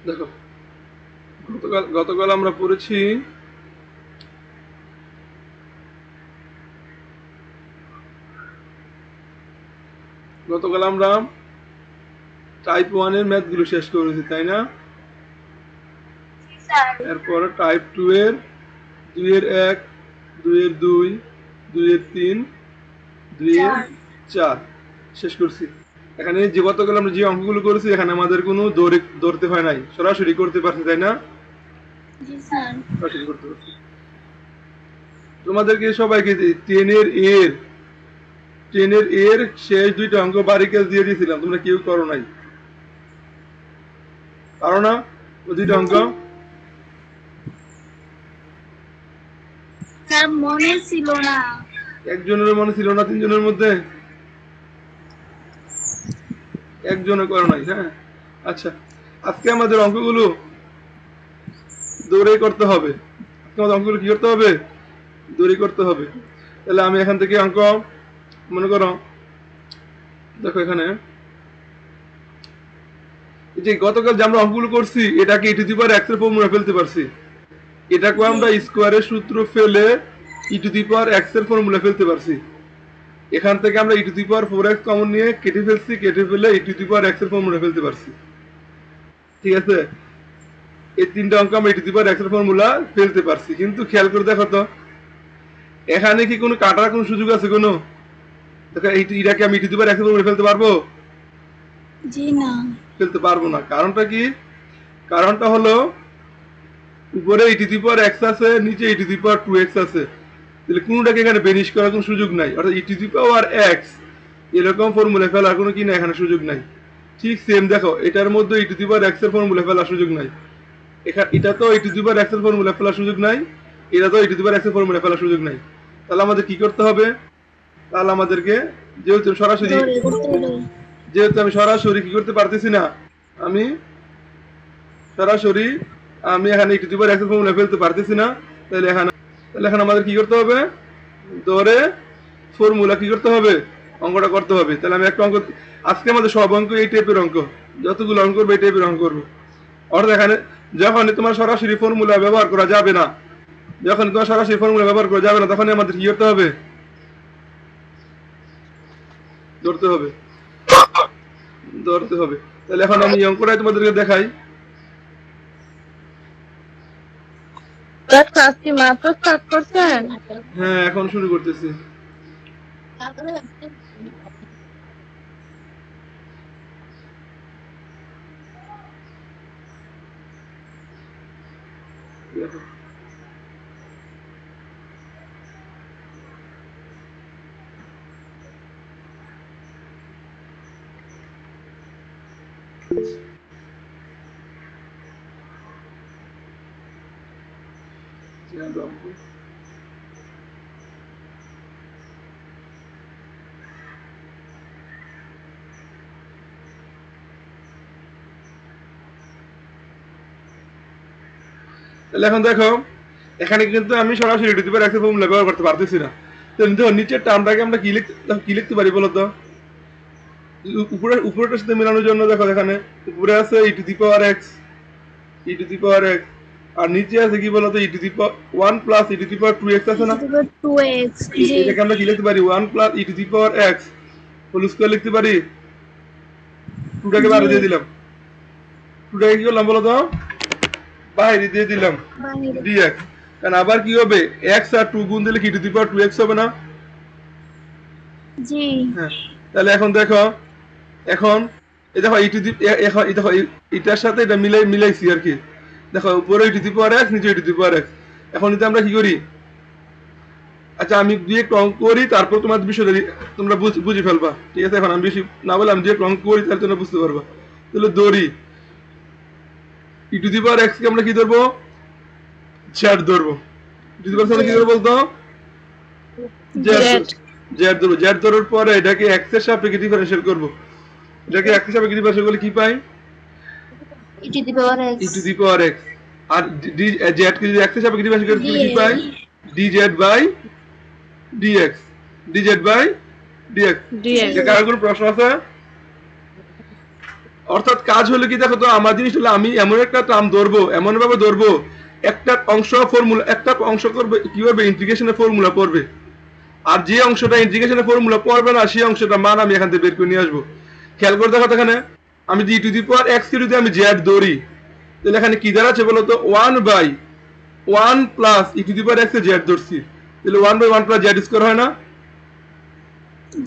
দেখো, গতকাল আমরা পড়েছি গতকাল আমরা টাইপ 1 এর ম্যাথগুলো শেষ করেছি, তাই না? এরপর টাইপ 2 এর 2 এর 1, 2 এর 2, 2 এর 3, 2 এর 4 শেষ করছি। এখানে যে গতকাল আমরা যে অঙ্কগুলো করেছি এখানে আমাদের কোনো ধরতে হয় নাই, সরাসরি করতে পারছি, তাই না? সরাসরি করতে পারছি। তোমাদেরকে সবাইকে 10 এর শেষ দুইটা অঙ্ক বারিকেল দিয়ে দিয়েছিলাম, তোমরা কেউ করো নাই, পারো না ওই দুইটা অঙ্ক? স্যার মনে ছিল না। একজনের মনে ছিল না? তিনজনের মধ্যে একজনে করো নাই? হ্যাঁ, আচ্ছা। আজকে আমাদের অঙ্কগুলো দৌড়ে করতে হবে। আজকে আমাদের অঙ্কগুলো কি করতে হবে? দৌড়ে করতে হবে। তাহলে আমি এখান থেকে অঙ্ক মনে করো, দেখো এখানে এই যে গতকাল যে আমরা অঙ্কগুলো করছি এটাকে ই টু দি পাওয়ার এক্স এর ফর্মুলা ফেলতে পারছি, এটাকে আমরা স্কোয়ারের সূত্র ফেলে ই টু দি পাওয়ার এক্স এর ফর্মুলা ফেলতে পারছি। এখান থেকে আমরা ই to the power 4x common নিয়ে কেটে ফেলছি, কেটে ফেলে ই টু দি পাওয়ার এক্স এর ফর্মুলা ফেলতে পারছি। ঠিক আছে, এই তিনটা অঙ্ক আমরা ই টু দি পাওয়ার এক্স এর ফর্মুলা ফেলতে পারছি। কিন্তু খেয়াল করে দেখো তো, এখানে কি কোনো কাটার কোনো সুযোগ আছে? কোনো দেখো এটাকে আমি ই টু দি পাওয়ার এক্স এর ফর্মুলা ফেলতে পারবো? জি না, ফেলতে পারবো না। কারণটা কি? কারণটা হলো উপরে ই টু দি পাওয়ার এক্স আছে, নিচে ই টু দি পাওয়ার 2x আছে, তাহলে কোনোটাকে এখানে বেনিশ করার কোনো সুযোগ নাই। অর্থাৎ ই টু দি পাওয়ার এক্স এরকম ফর্মুলা ফেলার কোনো কি না এখানে সুযোগ নাই। ঠিক সেম দেখো, এটার মধ্যে ই টু দি পাওয়ার এক্স এর ফর্মুলা ফেলার সুযোগ নাই। এটা তো ই টু দি পাওয়ার এক্স এর ফর্মুলা ফেলার সুযোগ নাই, এটা তো ই টু দি পাওয়ার এক্স এর ফর্মুলা ফেলার সুযোগ নাই। তাহলে আমাদের কি করতে হবে? তাহলে আমাদেরকে যেহেতু সরাসরি দৌড়ে করতে হলো। যেহেতু আমি সরাসরি কি করতে পারতেছি না, আমি সরাসরি আমি এখানে ই টু দি পাওয়ার এক্স এর ফর্মুলা ফেলতে পারতেছি না, তাহলে এখানে আমাদের কি করতে হবে? ধরে ফর্মুলা কি করতে হবে? অঙ্কটা করতে হবে। তাহলে আমি একটা অঙ্ক, আজকে আমাদের সব অঙ্ক এই টাইপের অঙ্ক, যতগুলো অঙ্ক করবো এই টাইপের অঙ্ক করবো। অর্থাৎ এখানে যখন তোমার সরাসরি ফর্মুলা ব্যবহার করা যাবে না, যখন তোমার সরাসরি ফর্মুলা ব্যবহার করা যাবে না, তখন আমাদের কি করতে হবে? ধরতে হবে, ধরতে হবে। তাহলে এখন আমি অঙ্কটাই তোমাদেরকে দেখাই। স্যার ক্লাস কি মাত্র স্টার্ট করছেন? হ্যাঁ, এখন শুরু করতেছি। দেখো, তাহলে এখন দেখো, এখানে কিন্তু আমি সরাসরি ই টু দি পাওয়ার এক্স এর ফর্মুলা ব্যবহার করতে পারতেছি না। তো দেখো নিচের টার্মটাকে আমরা কি লিখতে পারি বলো তো? উপরেটার সাথে মেলানোর জন্য দেখো এখানে উপরে আছে e to the power x, e to the power x, আর নিচে আছে কি বলতো? E to the power 1 plus e to the power 2x আছে না? 2x। জি এটাকে আমরা কি লিখতে পারি? 1 plus e to the power x whole square লিখতে পারি। 2টাকে জি বাইরে দিয়ে দিলাম, 2টাকে কি করলাম বলো তো? বাইরে দিয়ে দিলাম বাইরে। dx। কারণ আবার কি হবে? x আর 2 গুণ দিলে কি e to the power 2x হবে না? জি হ্যাঁ, তাহলে এখন দেখো, এখন এই দেখো ই টু দি, এখন এই দেখো এটার সাথে এটা মিলাইছি আর কি। দেখো উপরে ই টু দি পাওয়ার এক্স, নিচে ই টু দি পাওয়ার এক্স। এখন যদি আমরা কি করি, আচ্ছা আমি দুই একটু অঙ্ক করি, তারপর তোমার বিষয়টা তোমরা বুঝে ফেলবা। ঠিক আছে, এখন আমি বেশি না বলে আমি দুই একটু অঙ্ক করি, তাহলে তোমরা বুঝতে পারবা। তাহলে দড়ি ই টু দি পাওয়ার এক্স কে আমরা কি ধরবো? জেড ধরবো। ই টু দি পাওয়ার কি ধরবো বলতো? জেড। জেড। জেড ধরবো। জেড ধরার পরে এটাকে এক্স এর সাপেক্ষে ডিফারেন্সিয়েট করবো। এটাকে এক্স এর সাপেক্ষে ডিফারেন্সিয়েট করলে কি পাই? E to the power e x to the power x. আর জেড কে যদি এক্স এর সাপেক্ষে ডিফারেন্সিয়েট করি কি পাই? dz by dx, dz by dx। Dx. যে কারোর কোনো প্রশ্ন আছে? অর্থাৎ কাজ হলো কি দেখো তো, আমার জিনিস হলো আমি এমন একটা টার্ম ধরবো, এমন ভাবে ধরবো, একটা অংশ ফর্মুলা, একটা অংশ করবে কিভাবে ইন্টিগ্রেশনের ফর্মুলা পড়বে, আর যে অংশটা ইন্টিগ্রেশনের ফর্মুলা পড়বে না সেই অংশটা মান আমি এখান থেকে বের করে নিয়ে আসবো। খেয়াল করে দেখো তো এখানে, আমি ই টু দি পাওয়ার এক্স কে যদি আমি জেড ধরি, তাহলে এখানে কি দাঁড়াচ্ছে বলো তো, 1/1 plus e to the power x A Z ধরছি, তাহলে 1/1 প্লাস জেড স্কোয়ার হয় না?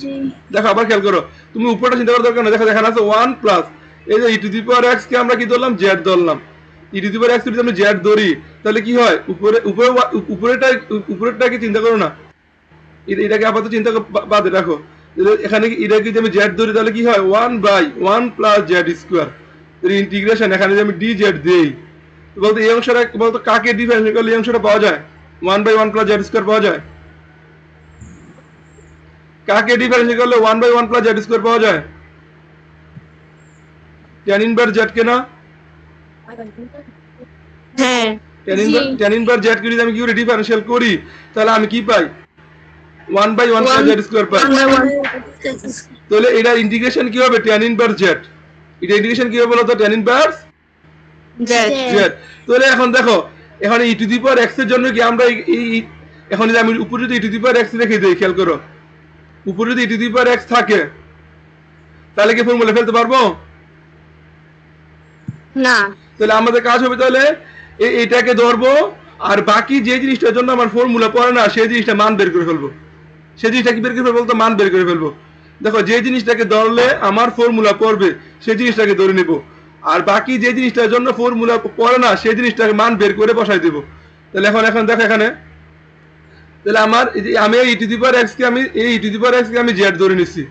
জি দেখো আবার খেয়াল করো, তুমি উপরটা চিন্তা করার দরকার না, দেখো এখানে আছে 1 প্লাস, এই যে ই টু দি পাওয়ার এক্স কে আমরা কি ধরলাম, জেড ধরলাম। ই টু দি পাওয়ার এক্স যদি আমি জেড ধরি, তাহলে কি হয়, উপরে উপরে উপরেটা, উপরেরটাকে চিন্তা করো না, এটাকে আপাতত চিন্তা বাদে রাখো। এখানে এটা যদি আমি জেড ধরি তাহলে কি হয়, 1/1 প্লাস জেড স্কোয়ার, ইন্টিগ্রেশন এখানে যদি আমি ডি জেড দিই, বলতো এই অংশটা বলতো কাকে ডিফারেন্স করলে এই অংশটা পাওয়া যায়, 1/1 প্লাস জেড স্কোয়ার পাওয়া যায়? কাকে ডিফারেন্স করলে 1/1 প্লাস জেড স্কোয়ার পাওয়া যায়? ট্যান ইনভার্স জেড কে না? হ্যাঁ ট্যান ইনভার্স জেড কে যদি আমি কি করে ডিফারেন্সিয়াল করি, তাহলে আমি কি পাই, 1/1 প্লাস জেড স্কোয়ার পাই। তাহলে এটা ইন্টিগ্রেশন কি হবে, ট্যান ইনভার্স জেড, এটা ইন্টিগ্রেশন কি হবে বলো তো, ট্যান ইনভার্স জেড জেড। তাহলে এখন দেখো, এখন ই টু দি পাওয়ার এক্স এর জন্য কি আমরা এখন যদি আমি উপরে যদি ই টু দি পাওয়ার এক্স রেখে দিই, খেয়াল করো, উপরে যদি ই টু দি পাওয়ার এক্স থাকে, তাহলে কি ফর্মুলা ফেলতে পারবো? না তাহলে আমাদের কাজ হবে, তাহলে এটাকে ধরবো, আর বাকি যে জিনিসটার জন্য আমার ফর্মুলা পড়ে না সেই জিনিসটা মান বের করে ফেলবো। সেই জিনিসটা কি বের করে ফেলবো, তো মান বের করে ফেলবো। দেখো যে জিনিসটাকে ধরলে আমার ফর্মুলা পড়বে সেই জিনিসটাকে ধরে নিব, আর বাকি যে জিনিসটার জন্য ফর্মুলা পড়ে না সেই জিনিসটাকে মান বের করে বসাই দেবো। তাহলে এখন এখন দেখো এখানে, তাহলে আমার আমি এই টু দি পাওয়ার এক্স কে আমি এই টু দি পাওয়ার এক্স কে আমি জেড ধরে নিচ্ছি,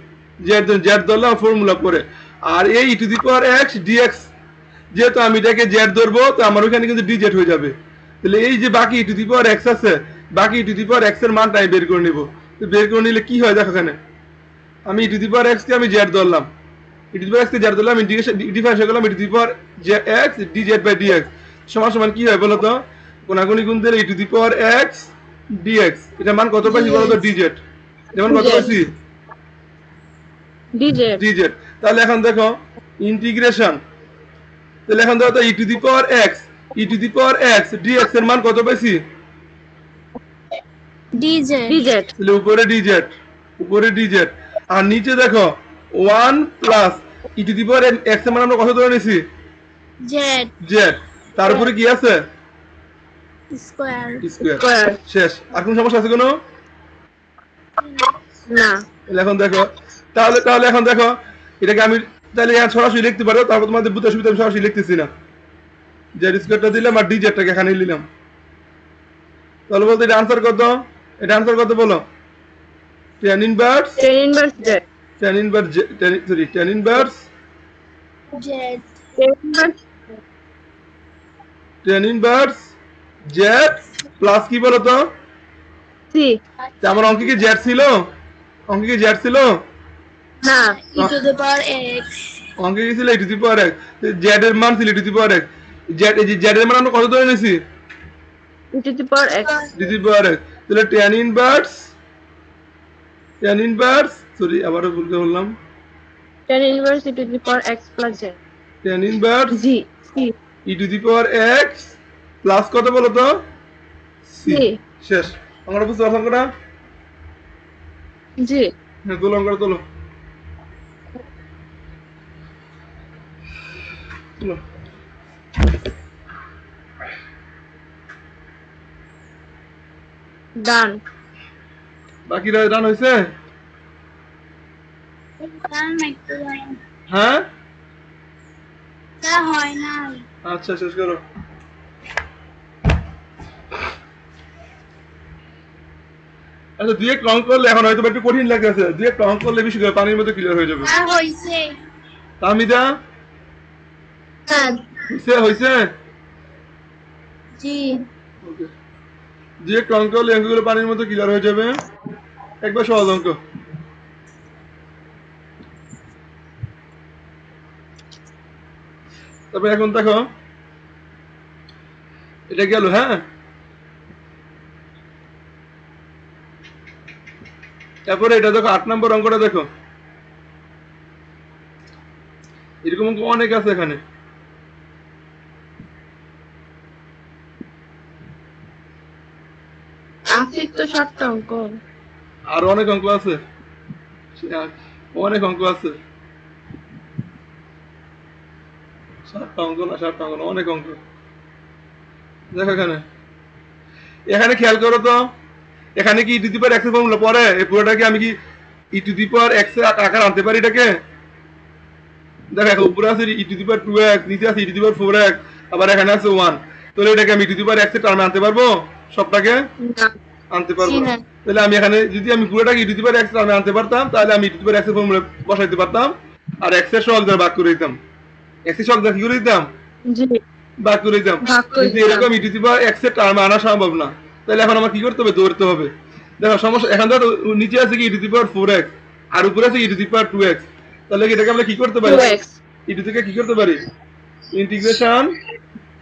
জেড জেড ধরলাম ফর্মুলা পরে, আর এই to the power x dx, যেহেতু আমি এটাকে জেড ধরবো তো আমার ওখানে কিন্তু ডি জেড হয়ে যাবে। তাহলে এই যে বাকি টু দি পাওয়ার এক্স আছে, বাকি টু দি পাওয়ার এক্স এর মানটা আমি বের করে নিব। তো বের করে নিলে কি হয় দেখো এখানে, আমি টু দি পাওয়ার এক্স কে আমি জেড ধরলাম, টু দি পাওয়ার এক্স কে জেড ধরলাম, ইন্টিগ্রেশন ডিফারেন্স করলাম to the power x d z by dx সমান সমান কি হয় বলো তো, কোনাকুনি গুণ দিলে to the power x dx, এটা মান কত পাইছি বলো তো, ডি জেড, যেমন কত পাইছি, ডিজেড ডি জেড। তাহলে এখন দেখো ইন্টিগ্রেশন, তাহলে এখন দেখো e to the power x, e to the power x dx এর মান কত পাইছি, ডিজে ডিজেড তাহলে উপরে ডি জেড, উপরে ডি জেড, আর নিচে দেখো 1 plus e to the power x এর মান আমরা কত ধরে নিছি, জেড জেড, তার উপরে কি আছে, স্কোয়ার স্কয়ার, স্কয়ার শেষ। আর কোন সমস্যা আছে কোনো? না তাহলে এখন দেখো, তাহলে তাহলে এখন দেখো এটাকে আমি তাহলে এখন সরাসরি লিখতে পারো, তারপর তোমাদের বুঝতে অসুবিধা, আমি সরাসরি লিখতেছি না, জেড স্কয়ারটা দিলাম আর ডি জেডটাকে এখানে নিলাম। তাহলে বলতো এটা আনসার কত, এটা আনসার কত বলো, tan inverse, ten inverse Z tan inverse sorry tan inverse, Z ten inverse tan inverse Z plus কি বলো তো, সি তা আমার অঙ্কে কি জেড ছিল, অঙ্কে কি জেড ছিল, না e to the power x অঙ্কে কি ছিল e to the power x, z এর মান ছিল e to the power x, z এই জেড এর মান আমরা কত ধরে নিয়েছি, e to the power x e to the power x, তাহলে ট্যান ইনভার্স সরি আবারও ভুল করে বললাম, tan inverse e to the power x plus z tan inverse g c e to the power x plus কত বলো তো, C. C শেষ। আমরা বুঝতে পারলাম না? জি হ্যাঁ তোলো অঙ্কটা তোলো, তোলো। ডান বাকিরা রান হয়েছে? একটু হ্যাঁ তা হয় না আচ্ছা শেষ করো। আচ্ছা দুই এক রং করলে এখন হয়তো একটু কঠিন লাগতেছে, দুই এক রং করলে বেশি করে পানির মধ্যে ক্লিয়ার হয়ে যাবে। তা হইছে তামিদা হয়েছে হয়েছে, জি ওকে, দুই এক রং করলে অঙ্কগুলো পানির মধ্যে ক্লিয়ার হয়ে যাবে, একবার সহজ অঙ্ক। তবে এখন দেখো এটা গেল, হ্যাঁ তারপরে এটা দেখো 8 নম্বর অঙ্কটা দেখো, এরকম অঙ্ক অনেক আছে এখানে। আছে তো 7টা অঙ্ক। আরো অনেক অঙ্ক আছে, অনেক অঙ্ক আছে। 7টা অঙ্ক না, 7টা অঙ্ক না, অনেক অঙ্ক। দেখো এখানে, এখানে খেয়াল করো তো, এখানে কি e to the power x এর ফর্মুলা পড়ে? এই পুরোটাকে আমি কি e to the power x এর আকার আনতে পারি এটাকে? দেখো এখন উপরে আছে e to the power 2x, নিচে আছে e to the power 4x, আবার এখানে আছে 1। তাহলে এটাকে আমি ই টু দি পাওয়ার এক্স এর টার্মে আনতে পারবো? সবটাকে না। আনতে পারবো জি না। না। তাহলে আমি এখানে যদি আমি পুরোটাকে ই টু দি পাওয়ার এক্স টার্মে আনতে পারতাম, তাহলে আমি ই টু দি পাওয়ার এক্স এর ফর্মুলা বসাইতে পারতাম, আর এক্স এর সহগ দ্বারা ভাগ করে দিতাম। এক্স এর সহগ দ্বারা কি করে দিতাম? জি। ভাগ করে দিতাম। ভাগ করে কিন্তু দিতাম। এরকম ই টু দি পাওয়ার এক্স এর টার্মে আনা সম্ভব না। তাহলে এখন আমার কি করতে হবে? দৌড়তে হবে। দেখো সমস্যা, এখন ধরো নিচে আছে কি e to the power 4x, আর উপরে আছে e to the power 2x। তাহলে এটাকে আমরা কি করতে পারি? 2x ই টু থেকে কি করতে পারি? ইন্টিগ্রেশন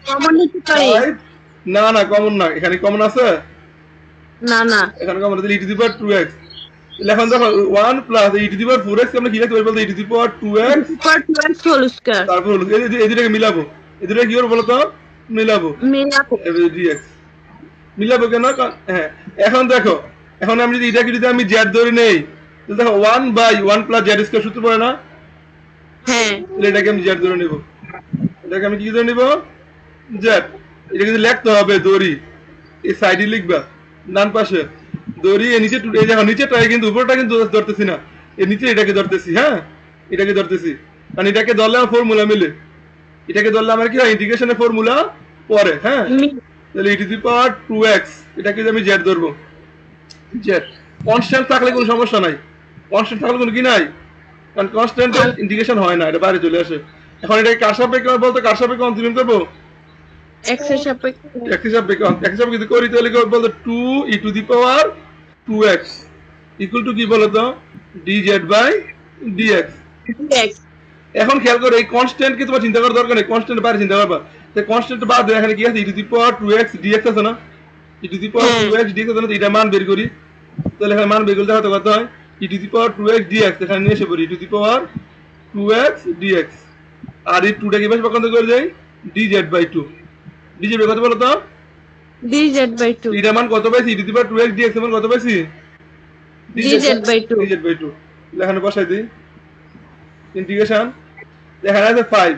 কমন নিতে পারি? 5, না না কমন না, এখানে কমন আছে? না না। এখানে কমন আছে e to the power 2x। তাহলে এখন দেখো 1 plus e to the power 4x কে আমরা কি লিখতে পারি বলতো? E to the power 2x, 2x whole square. তারপর হলো এই দুটাকে মিলাবো। এই দুটাকে কি করবো বলো তো? মিলাবো। মিলাবো। dx মিলাবো কেন? হ্যাঁ, এখন দেখো, এখন আমি যদি এটাকে যদি আমি জেড ধরে নেই, তাহলে দেখো 1/1 প্লাস জেড স্কয়ার সূত্র পড়ে না? হ্যাঁ। তাহলে এটাকে আমি জেড ধরে নেব। এটাকে আমি কি ধরে নেব? জেড। এটা কিন্তু লিখতে হবে দড়ি, এই সাইডে লিখবা ডান পাশে দড়ি, এই নিচে এই দেখো নিচেটাই, কিন্তু উপরটা কিন্তু ধরতেছি না, এর নিচে এটাকে ধরতেছি। হ্যাঁ, এটাকে ধরতেছি, কারণ এটাকে ধরলে আমার ফর্মুলা মিলে। এটাকে ধরলে আমার কি হয়? ইন্টিগ্রেশনের ফর্মুলা পরে। হ্যাঁ, তাহলে ই টু দি পাওয়ার 2x, এটাকে যদি আমি জেড ধরবো, জেড। কনস্ট্যান্ট থাকলে কোনো সমস্যা নাই, কনস্ট্যান্ট থাকলে কোনো কি নাই, কারণ কনস্ট্যান্টের ইন্টিগ্রেশন হয় না, এটা বাইরে চলে আসে। এখন এটাকে কার সাপেক্ষে বলতো? কার সাপেক্ষে অন্তরীণ করবো? x এর সাপেক্ষে। x এর সাপেক্ষে, x এর সাপেক্ষে যদি করি তাহলে কি বলতো? 2 e to the power 2x equal to কি বলতো? dz by dx। dx। এখন খেয়াল করো, এই কনস্ট্যান্ট কি তোমার চিন্তা করার দরকার নেই, কনস্ট্যান্ট বাইরে চিন্তা করবা। তাই কনস্ট্যান্ট বাদ দিয়ে এখানে কি আছে? E to the power 2x dx আছে না? E to the power 2x dx আছে না? তো এটা মান বের করি। তাহলে এখানে মান বের করতে হয়তো কত হয়? ই to the power 2x dx, এখানে নিয়ে এসে পড়ি ই to the power 2x dx, আর এই 2টাকে পাশে পক্ষান্তর করে দেই dz বাই 2। dz বাই কত বলো তো? dz by 2। এটা মান কত পাইছি? ই to the power 2x dx এর মান কত পাইছি? dz by 2। dz by 2। এখানে বসাই দিই ইন্টিগ্রেশন, এখানে আছে 5,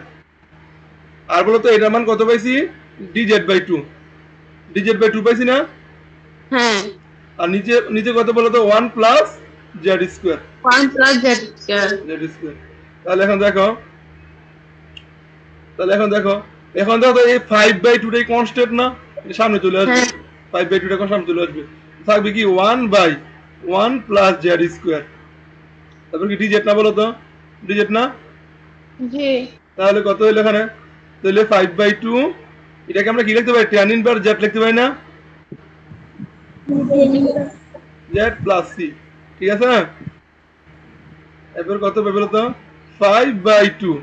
আর বলো তো এটার মান কত পাইছি? dz by 2। dz বাই 2 পাইছি না? হ্যাঁ। আর নিচে নিচে কত বলো তো? 1 plus Z square. 1 plus z square. Z square. তাহলে এখন দেখো, এখন দেখো এই 5/2 টাই কনস্ট্যান্ট না? এটা সামনে চলে আসবে। হ্যাঁ। 5/2 টা সামনে চলে আসবে, থাকবে কি 1/1 প্লাস জেড স্কয়ার। তারপর কি dz না বলো তো? dz না? জি। তাহলে কত হইলো এখানে? তাহলে 5/2, এটাকে আমরা কি লিখতে পারি? tan ইনভার্স z লিখতে পারি না? z প্লাস c, ঠিক আছে? এরপর কত পাবে বলো তো? 5/2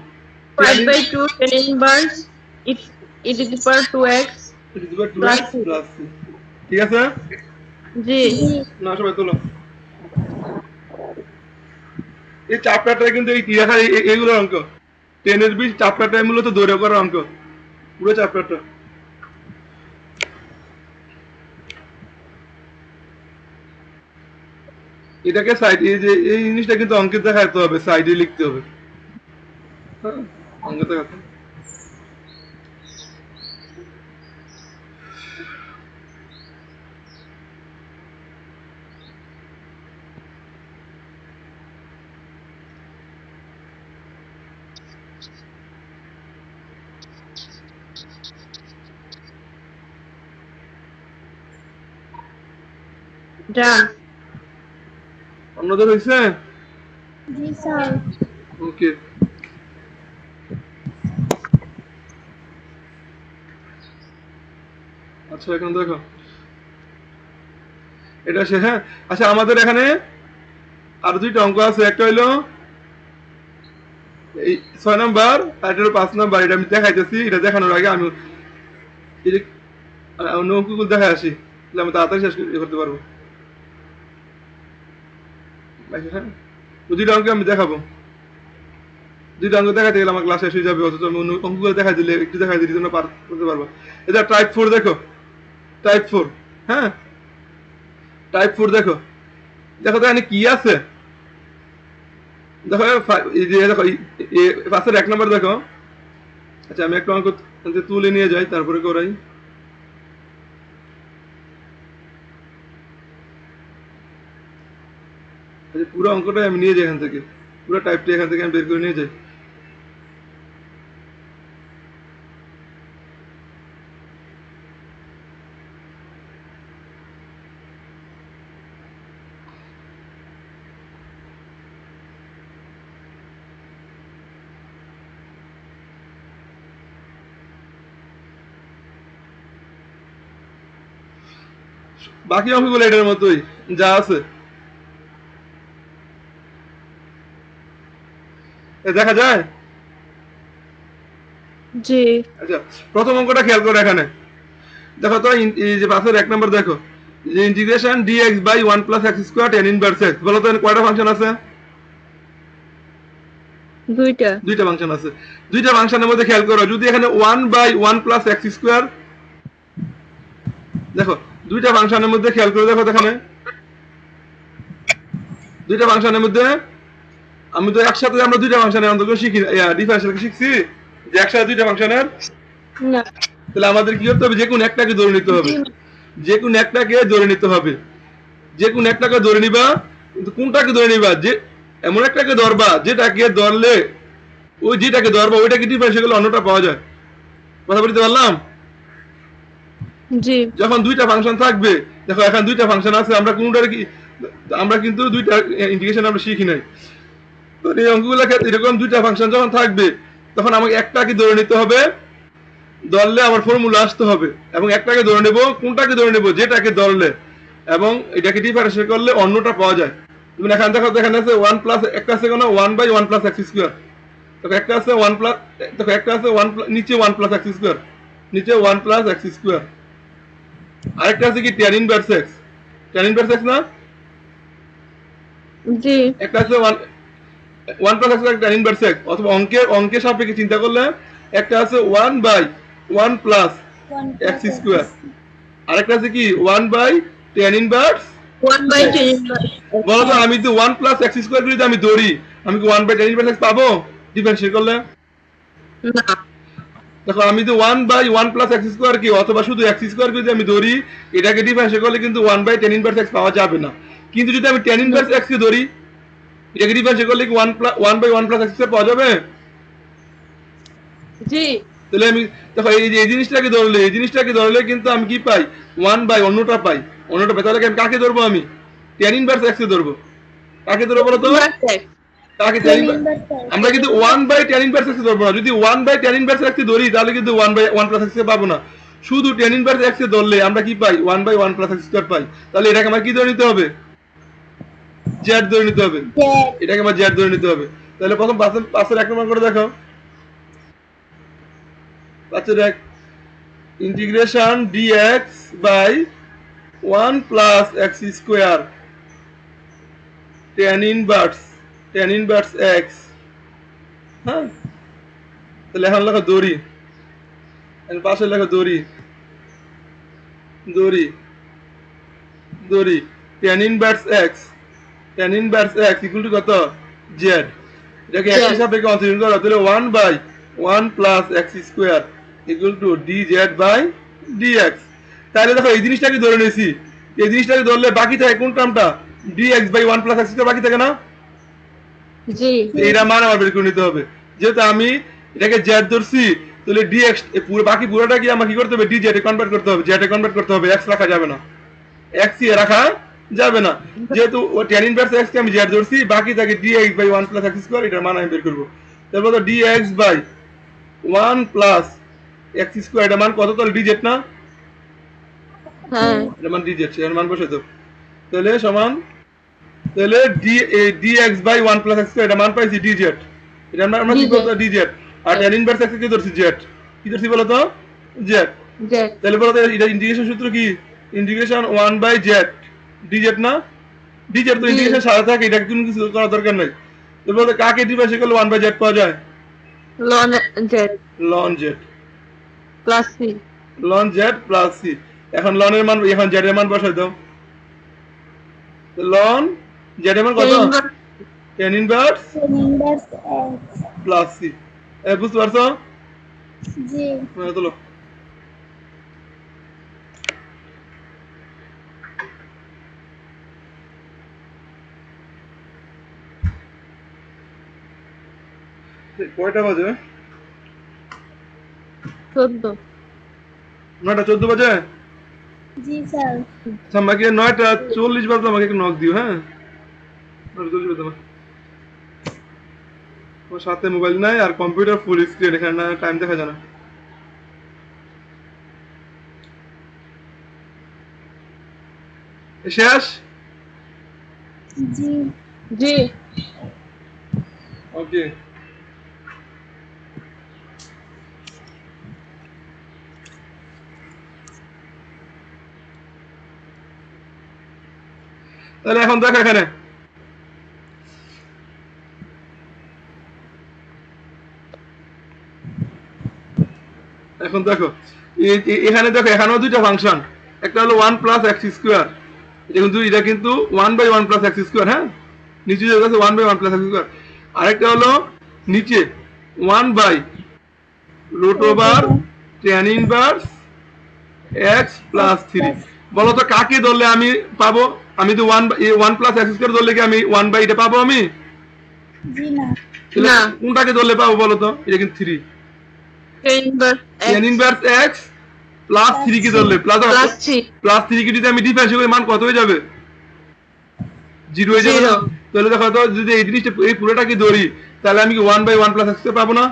5/2 tan inverse e to the power 2x plus c, ঠিক আছে? জি। না সবাই তোলো। এই চ্যাপ্টারটা কিন্তু এই লেখা এইগুলোর অঙ্ক, 10 এর 20 চ্যাপ্টারটা মূলত দৌড়ে করার অঙ্ক, পুরো চ্যাপ্টারটা। এটাকে সাইড, এই যে এই জিনিসটা কিন্তু অঙ্কে দেখাতে হবে, সাইডে লিখতে হবে। হ্যাঁ, অঙ্কে দেখাতে হবে। ডান। অন্যদের হয়েছে? জি স্যার। ওকে, আচ্ছা এখন দেখো এটা সে। হ্যাঁ, আচ্ছা আমাদের এখানে আরো দুইটা অঙ্ক আছে, একটা হইলো এই 6 নাম্বার, আর এটা হলো 5 নাম্বার। এটা আমি দেখাইতেছি, এটা দেখানোর আগে আমি এই যে অন্য অঙ্কগুলো দেখা আসি, তাহলে আমি তাড়াতাড়ি শেষ করতে পারবো। হ্যাঁ, দুইটা অঙ্ক আমি দেখাবো। দুইটা অঙ্ক দেখাতে গেলে আমার ক্লাস শেষ হয়ে যাবে, অথচ আমি অন্য অঙ্কগুলো দেখা দিলে একটু দেখা দিলে তোমরা পার করতে পারবো। এটা টাইপ 4 দেখো, টাইপ 4, হ্যাঁ টাইপ 4 দেখো, দেখো তো এখানে কি আছে, দেখো এই যে দেখো পাশের 1 নম্বর দেখো। আচ্ছা আমি একটা অঙ্ক তুলে নিয়ে যাই তারপরে করাই। আচ্ছা পুরো অঙ্কটাই আমি নিয়ে যাই এখান থেকে, পুরো টাইপটা এখান থেকে আমি বের করে নিয়ে যাই। বাকি অঙ্কগুলো এটার মতোই যা আছে, দেখা যায়। জি। আচ্ছা প্রথম অঙ্কটা খেয়াল করো, এখানে দেখো তো এই যে পাশের 1 নম্বর দেখো, যে integration dx by 1 plus x square tan inverse x, বলো তো এখানে কয়টা ফাংশন আছে? দুইটা। দুইটা ফাংশন আছে। দুইটা ফাংশনের মধ্যে খেয়াল করো, যদি এখানে 1 বাই 1 প্লাস x স্কয়ার, দেখো দুইটা ফাংশনের মধ্যে খেয়াল করে দেখো, এখানে দুইটা ফাংশনের মধ্যে আমি তো একসাথে আমরা দুইটা ফাংশনের অন্তত শিখি, ডিফারেন্সিয়াল শিখছি যে একসাথে দুইটা ফাংশনের, না। তাহলে আমাদের কি করতে হবে, যে কোনো একটাকে ধরে নিতে হবে, যে কোনো একটাকে ধরে নিতে হবে, যে কোনো একটাকে ধরে নিবা। কিন্তু কোনটাকে ধরে নিবা, যে এমন একটাকে ধরবা যেটাকে ধরলে ওই যেটাকে ধরবা ওইটাকে ডিফারেন্সিয়াল করলে অন্যটা পাওয়া যায়। কথা বলতে পারলাম? জি। যখন দুইটা ফাংশন থাকবে, দেখো এখন দুইটা ফাংশন আছে, আমরা কোনটার কি, আমরা কিন্তু দুইটা ইন্টিগ্রেশন আমরা শিখি নাই, তো এই অঙ্কগুলো এরকম দুইটা ফাংশন যখন থাকবে তখন আমাকে একটাকে ধরে নিতে হবে, ধরলে আমার ফর্মুলা আসতে হবে, এবং একটাকে ধরে নেব, কোনটাকে ধরে নেব, যেটাকে ধরলে এবং এটাকে ডিফারেন্সিয়েট করলে অন্যটা পাওয়া যায়। তুমি এখানে দেখো, এখানে আছে 1 প্লাস, একটা আছে কোনো 1 বাই 1 প্লাস x স্কয়ার, দেখো একটা আছে 1 প্লাস, দেখো একটা আছে 1 নিচে 1 প্লাস x স্কয়ার, নিচে 1 প্লাস x স্কয়ার, আরেকটা আছে কি tan inverse x, tan inverse x না, জি। একটা আছে 1 plus x tan inverse x, অথবা অঙ্কের সাপেক্ষে চিন্তা করলে একটা আছে 1 by 1 plus 1 x plus square, আরেকটা আছে কি 1 বাই tan ইনভার্স। 1/10 ইনভার্স। বলো তো আমি তো 1 প্লাস x স্কয়ার যদি আমি ধরি, আমি কি 1 বাই tan ইনভার্স x পাবো ডিফারেন্সিয়েট করলে? না। দেখো আমি তো 1 বাই 1 প্লাস x স্কয়ার কি অথবা শুধু x স্কয়ার যদি আমি ধরি, এটাকে ডিফারেন্সিয়েট করলে কিন্তু 1 বাই tan ইনভার্স x পাওয়া যাবে না। কিন্তু যদি আমি tan ইনভার্স x কে ধরি, এটাকে ডিফারেন্সিয়েট করলে কি 1 বাই 1 প্লাস x স্কয়ার পাওয়া যাবে? জি। তাহলে আমি দেখো এই জিনিসটাকে ধরলে কিন্তু আমি কি পাই, 1 বাই অন্যটা পাই, অন্যটা পাই। তাহলে আমি কাকে ধরবো, আমি tan ইনভার্স x কে ধরবো। কাকে ধরবো বলো তো? কাকে tan tan inverse, inverse x আমরা কিন্তু 1 বাই tan ইনভার্স x কে ধরবো না। যদি 1 বাই tan ইনভার্স x কে ধরি তাহলে কিন্তু 1 বাই 1 প্লাস x কে পাবো না। শুধু tan ইনভার্স x কে ধরলে আমরা কি পাই, 1 বাই 1 প্লাস x স্কয়ার পাই। তাহলে এটাকে আমার কি ধরে নিতে হবে, z ধরে নিতে হবে, z এটাকে আমার z ধরে নিতে হবে। তাহলে প্রথম পাশের 1 নম্বর করে দেখো, পাশের এক integration dx by 1 plus x square tan inverse x, হ্যাঁ তাহলে এখন লেখো দড়ি, পাশে লেখো দড়ি, tan inverse x equal to কত, z, এটাকে x এর সাপেক্ষে কনসিডার করো, তাহলে 1 by 1 plus x square equal to dz by dx। তাহলে দেখো এই জিনিসটাকে ধরে নিয়েছি, এই জিনিসটাকে ধরলে বাকি থাকে কোন টার্মটা, dx by 1 plus x square বাকি থাকে না? জি। এইটা মান আমার বের করে নিতে হবে, যেহেতু আমি এটাকে z ধরছি, তাহলে dx পুরো বাকি পুরোটা কি আমাকে কি করতে হবে, dz এ কনভার্ট করতে হবে, z এ কনভার্ট করতে হবে, x রাখা যাবে না, x এ রাখা যাবে না, যেহেতু tan ইনভার্স x কে আমি z ধরছি, বাকি থাকে dx by 1 plus x square, এটার মান আমি বের করব। তারপর তো dx by 1 plus x square, এটার মান কত, তাহলে dz না, হ্যাঁ। এটার মান dz, এর মান বসাই দাও, তাহলে সমান, তাহলে dx by 1 plus x square, এটা মান পাইছি dz, এটার মান আমরা কি বলতো dz, আর tan ইনভার্স x কে ধরছি z, কি ধরছি বলো তো, z। তাহলে বলো তো এটা ইন্টিগ্রেশন সূত্র কি, ইন্টিগ্রেশন 1 বাই z dz না, dz তো ইন্টিগ্রেশন সারা থাকে, এটা কোনো কিছু করার দরকার নাই। তাহলে বলো কাকে ডিফারেন্সিয়েট করলে 1 বাই z পাওয়া যায়, ln z ln z plus c ln z plus c। এখন ln এর মান, এখন z এর মান বসাই দাও। ln z এর মান কত? tan inverse tan inverse tan inverse x plus c। বুঝতে পারছো? জি হ্যাঁ, চলো। কয়টা বাজে? 14 9:14 বাজে। জি স্যার আচ্ছা, আমাকে 9:40 বাজে আমাকে একটু নক দিও, হ্যাঁ? 9:40 বাজে আমার। আমার সাথে মোবাইল নাই আর কম্পিউটার ফুল স্ক্রিন, এখানে না টাইম দেখা যায় না। শেষ? জি জি ওকে। তাহলে এখন দেখো এখানে এখন দেখো এখানে দেখো, এখানেও দুইটা ফাংশন। একটা হলো 1 প্লাস এক্স স্কোয়ার, এটা কিন্তু 1/1 প্লাস এক্স স্কোয়ার, হ্যাঁ? নিচে যে আছে 1/1 প্লাস এক্স স্কোয়ার। আরেকটা হলো নিচে 1/√ওভার tan ইনভার্স এক্স প্লাস 3। বলো তো কাকে ধরলে আমি পাবো? আমি তো 1 প্লাস এক্স স্কোয়ার ধরলে কি আমি 1/, এটা পাবো আমি? জি না তাহলে না। কোনটাকে ধরলে পাবো বলো তো? এটা কিন্তু 3। tan inverse tan x inverse x plus 3 কে ধরলে plus c প্লাস 3 কে যদি আমি ডিফারেন্সিয়েট করি, মান কত হয়ে যাবে? 0 হয়ে যাবে না? 0 তাহলে দেখো তো, যদি এই জিনিসটা, এই পুরোটাকে ধরি, তাহলে আমি কি 1/1 প্লাস এক্স পাবো না?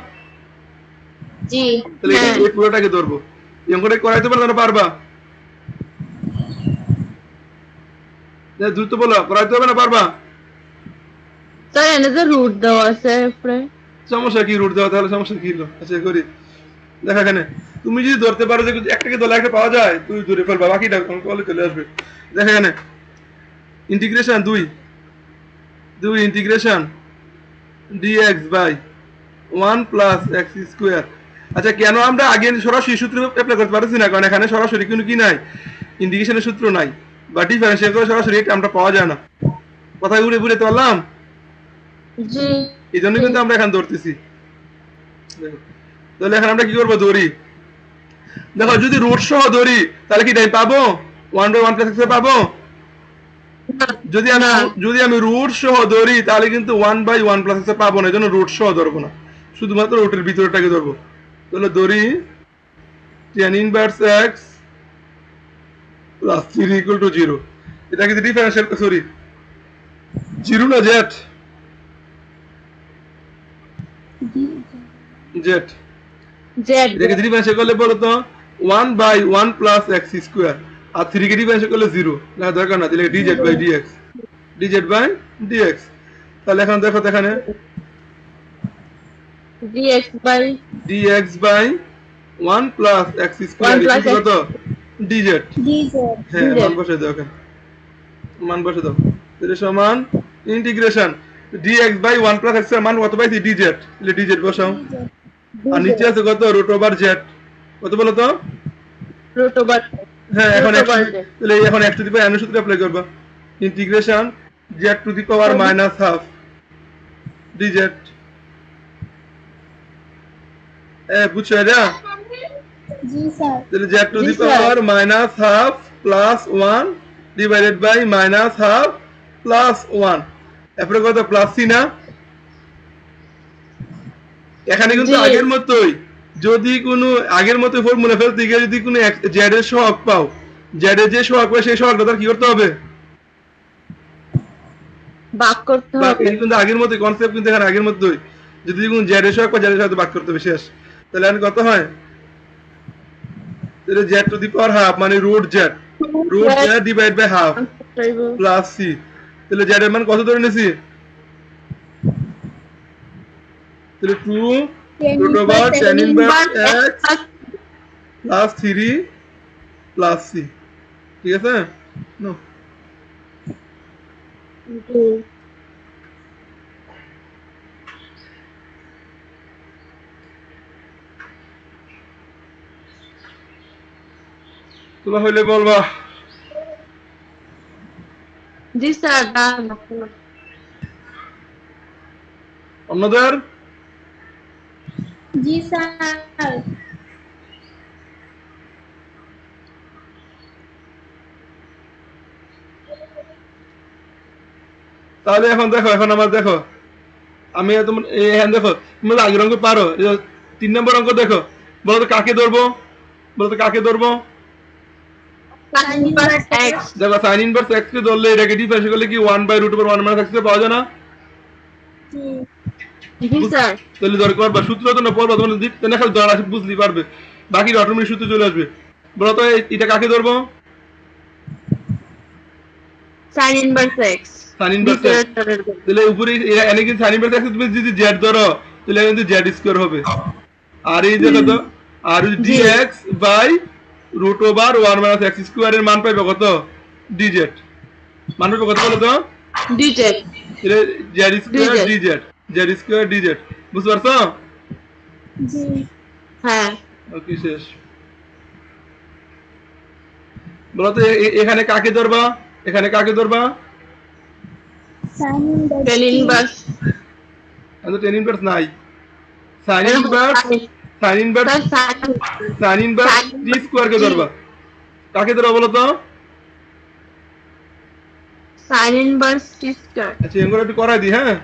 জি তাহলে হ্যাঁ এই পুরোটাকে ধরবো। এরকম করে করাইতে পারবে না? পারবা? দ্রুত বলো, করাইতে হবে না? পারবা? স্যার এনে যে রুট দেওয়া আছে উপরে সমস্যা কি? রুট দেওয়া, তাহলে সমস্যা কি হলো? আচ্ছা করি, দেখা এখানে। তুমি যদি ধরতে পারো যে একটাকে ধরলে একটা পাওয়া যায়, তুই ধরে ফেলবা, বাকিটা কলে চলে আসবে। দেখা এখানে integration 2 integration dx by 1 plus x square. আচ্ছা, কেন আমরা আগে সরাসরি সূত্র অ্যাপ্লাই করতে পারছি না? কারণ এখানে সরাসরি কোনো কি নাই, ইন্টিগ্রেশনের সূত্র নাই, বা ডিফারেন্সিয়েট করে সরাসরি এটা আমরা পাওয়া যায় না। কথায় ঘুরে ঘুরে পারলাম, জি এই জন্য কিন্তু আমরা এখানে ধরতেছি। দেখো, তাহলে এখন আমরা কি করবো? ধরি। দেখো, যদি রুট সহ ধরি তাহলে কি টাইম পাবো? 1/1 প্লাস এক্স পাবো? না যদি আমি রুট সহ ধরি তাহলে কিন্তু 1/1 প্লাস এক্স পাবো না, এই জন্য রুট সহ ধরবো না, শুধুমাত্র রুটের ভিতরটাকে ধরবো। তাহলে ধরি tan inverse x plus 3 equal to 0। এটা কিন্তু ডিফারেন্সিয়াল, সরি 0 না জেড? জেড। z এটাকে ডিফারেন্সিয়েট করলে বলো তো 1/1 প্লাস এক্স স্কোয়ার, আর 3 কে ডিফারেন্সিয়েট করলে 0 না, দরকার না। তাহলে dz by dx, dz by dx। তাহলে এখন দেখো তো এখানে dx by dx by 1 plus x square 1 plus equal কত? dz। dz হ্যাঁ, dz মান বসে দাও এখানে, মান বসে দাও। তাহলে সমান integration dx by 1 plus x এর মান কত পাইছি? dz। তাহলে dz বসাও। আর নিচে আছে কত? Root over z। কত বলো তো? root over হ্যাঁ, এখন root over z তাহলে এখন x to the power n সূত্র অ্যাপ্লাই করবা। Integration z to the power minus half dz। বুঝছো এটা? জি স্যার তাহলে z টু দি জি, sir. Power minus half plus 1 divided by minus half plus 1। এরপরে কত? প্লাস c না? এখানে কিন্তু জি। আগের মতোই, যদি কোনো আগের মতো ফর্মুলা ফেলতে গিয়ে যদি কোনো z এর সহগ পাও, z এর যে সহগ পাও সেই সহগটা তার কি করতে হবে? ভাগ করতে হবে এই কিন্তু আগের মতোই কনসেপ্ট, কিন্তু এখানে আগের মতোই, যদি কোনো z এর সহগ পাও, z এর সাথে ভাগ করতে হবে, শেষ। তাহলে এখন কত হয়? তাহলে z to the power half মানে root z divide by half plus c। তাহলে z এর মান কত ধরে নিয়েছি? তাহলে 2 root over tan inverse x plus 3 plus c। ঠিক আছে? নো, তোমরা হইলে বলবা। জি স্যার ডান। অন্যদের জি স্যার। তাহলে এখন দেখো, এখন আমার দেখো, আমি তোমার এখানে দেখো, তুমি তো আগের অঙ্ক পারো। 3 নম্বর অঙ্ক দেখো, বলো তো কাকে ধরবো, বলো তো কাকে ধরবো। Sign inverse x. দেখো সাইন ইনভার্স এক্স কে ধরলে এটাকে ডিফারেন্স করলে কি 1/√1 - x পাওয়া যায় না? জি জি স্যার। তাহলে ধরে করবা, সূত্র তো না পড়বা, তোমার না খালি ধরা বুঝতে পারবে, বাকি অটোমেটিক সূত্র চলে আসবে। বলো তো এটা কাকে ধরবো? Sign inverse x. Sine inverse দ্বিতীয় এক্স। স্তরের। তাহলে উপরে এখানে কি সাইন ইনভার্স এক্স তুমি যদি জেড ধরো, তাহলে কিন্তু জেড স্কোয়ার হবে। আর এই দেখো তো, আর d g x by √1 - x² এর মান পাইবে কত? ডিজেড মান পাইবে কত বলো তো? ডিজেড। তাহলে Z square DZ. DZ, Z square DZ, বুঝতে পারছো? জি হ্যাঁ। ওকে শেষ। বলো তো এখানে কাকে ধরবা, এখানে কাকে ধরবা? Sine tan inverse. তো টেন ইনভার্স নাই, sine inverse, sine inverse, sir sine inverse t square কে ধরবা। কাকে ধরবা বলো তো? Sine inverse t square. আচ্ছা এগুলো একটু করাই দিই। হ্যাঁ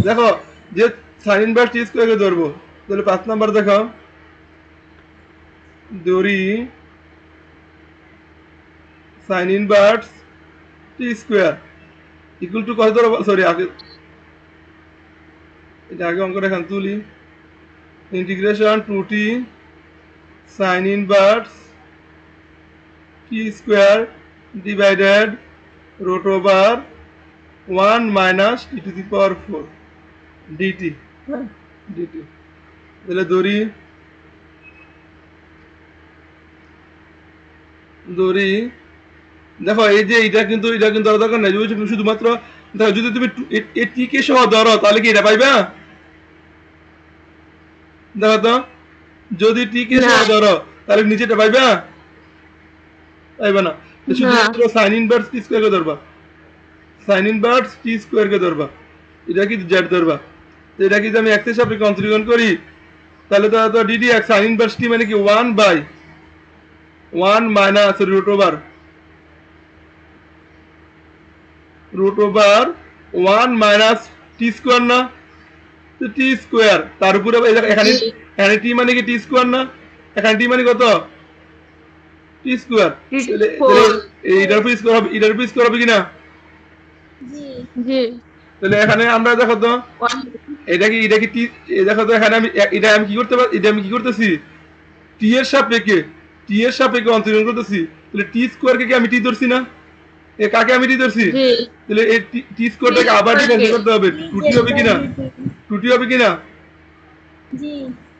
দেখো, যে সাইন ইনভার্স টি স্কোয়ার কে ধরবো, তাহলে 5 নম্বর দেখো, ধরি sine inverse t square equal to কত ধরবো, সরি আগে এটা আগে অঙ্কটা এখান তুলি। Integration 2t sine inverse t square divided √1 - e⁴ dt. হ্যাঁ ডিটি। তাহলে ধরি, ধরি দেখো এই যে এটা কিন্তু আর দরকার নাই, যদি শুধুমাত্র দেখো যদি তুমি টি কে সহ ধরো তাহলে কি এটা পাইবা? দেখো তো, যদি টি কে না সহ ধরো তাহলে নিচেটা পাইবা? পাইবা না। তো না। শুধুমাত্র সাইন ইনভার্স টি স্কোয়ার কে ধরবা, সাইন ইনভার্স টি স্কোয়ার কে ধরবা, এটা কি জেড ধরবা। তো এটা কি যদি আমি এক্স এর সাপেক্ষে কনসিডার করি, তাহলে তো ডিডি এক্স সাইন ইনভার্স টি মানে কি 1/1 মাইনাস √1 মাইনাস টি স্কোয়ার না? তো টি স্কোয়ার তার উপরে এখানে, এখানে টি মানে কি টি স্কোয়ার না? এখানে টি মানে কত? টি স্কোয়ার। তাহলে তাহলে এইটার উপর স্কোয়ার হবে, এটার উপর স্কোয়ার হবে কিনা? জি জি তাহলে এখানে আমরা দেখো তো, এটা কি টি, দেখো তো এখানে আমি এটা আমি কি করতে পারি, এটা আমি কি করতেছি, টি এর সাপেক্ষে, টি এর সাপেক্ষে অন্তরণ করতেছি। তাহলে টি স্কোয়ার কে আমি টি ধরছি না? এ কাকে আমি টি ধরছি? জি তাহলে এই টি স্কোয়ারটাকে আবার ডিফারেন্স করতে হবে, টুটি হবে কিনা? টুটি হবে কিনা? জি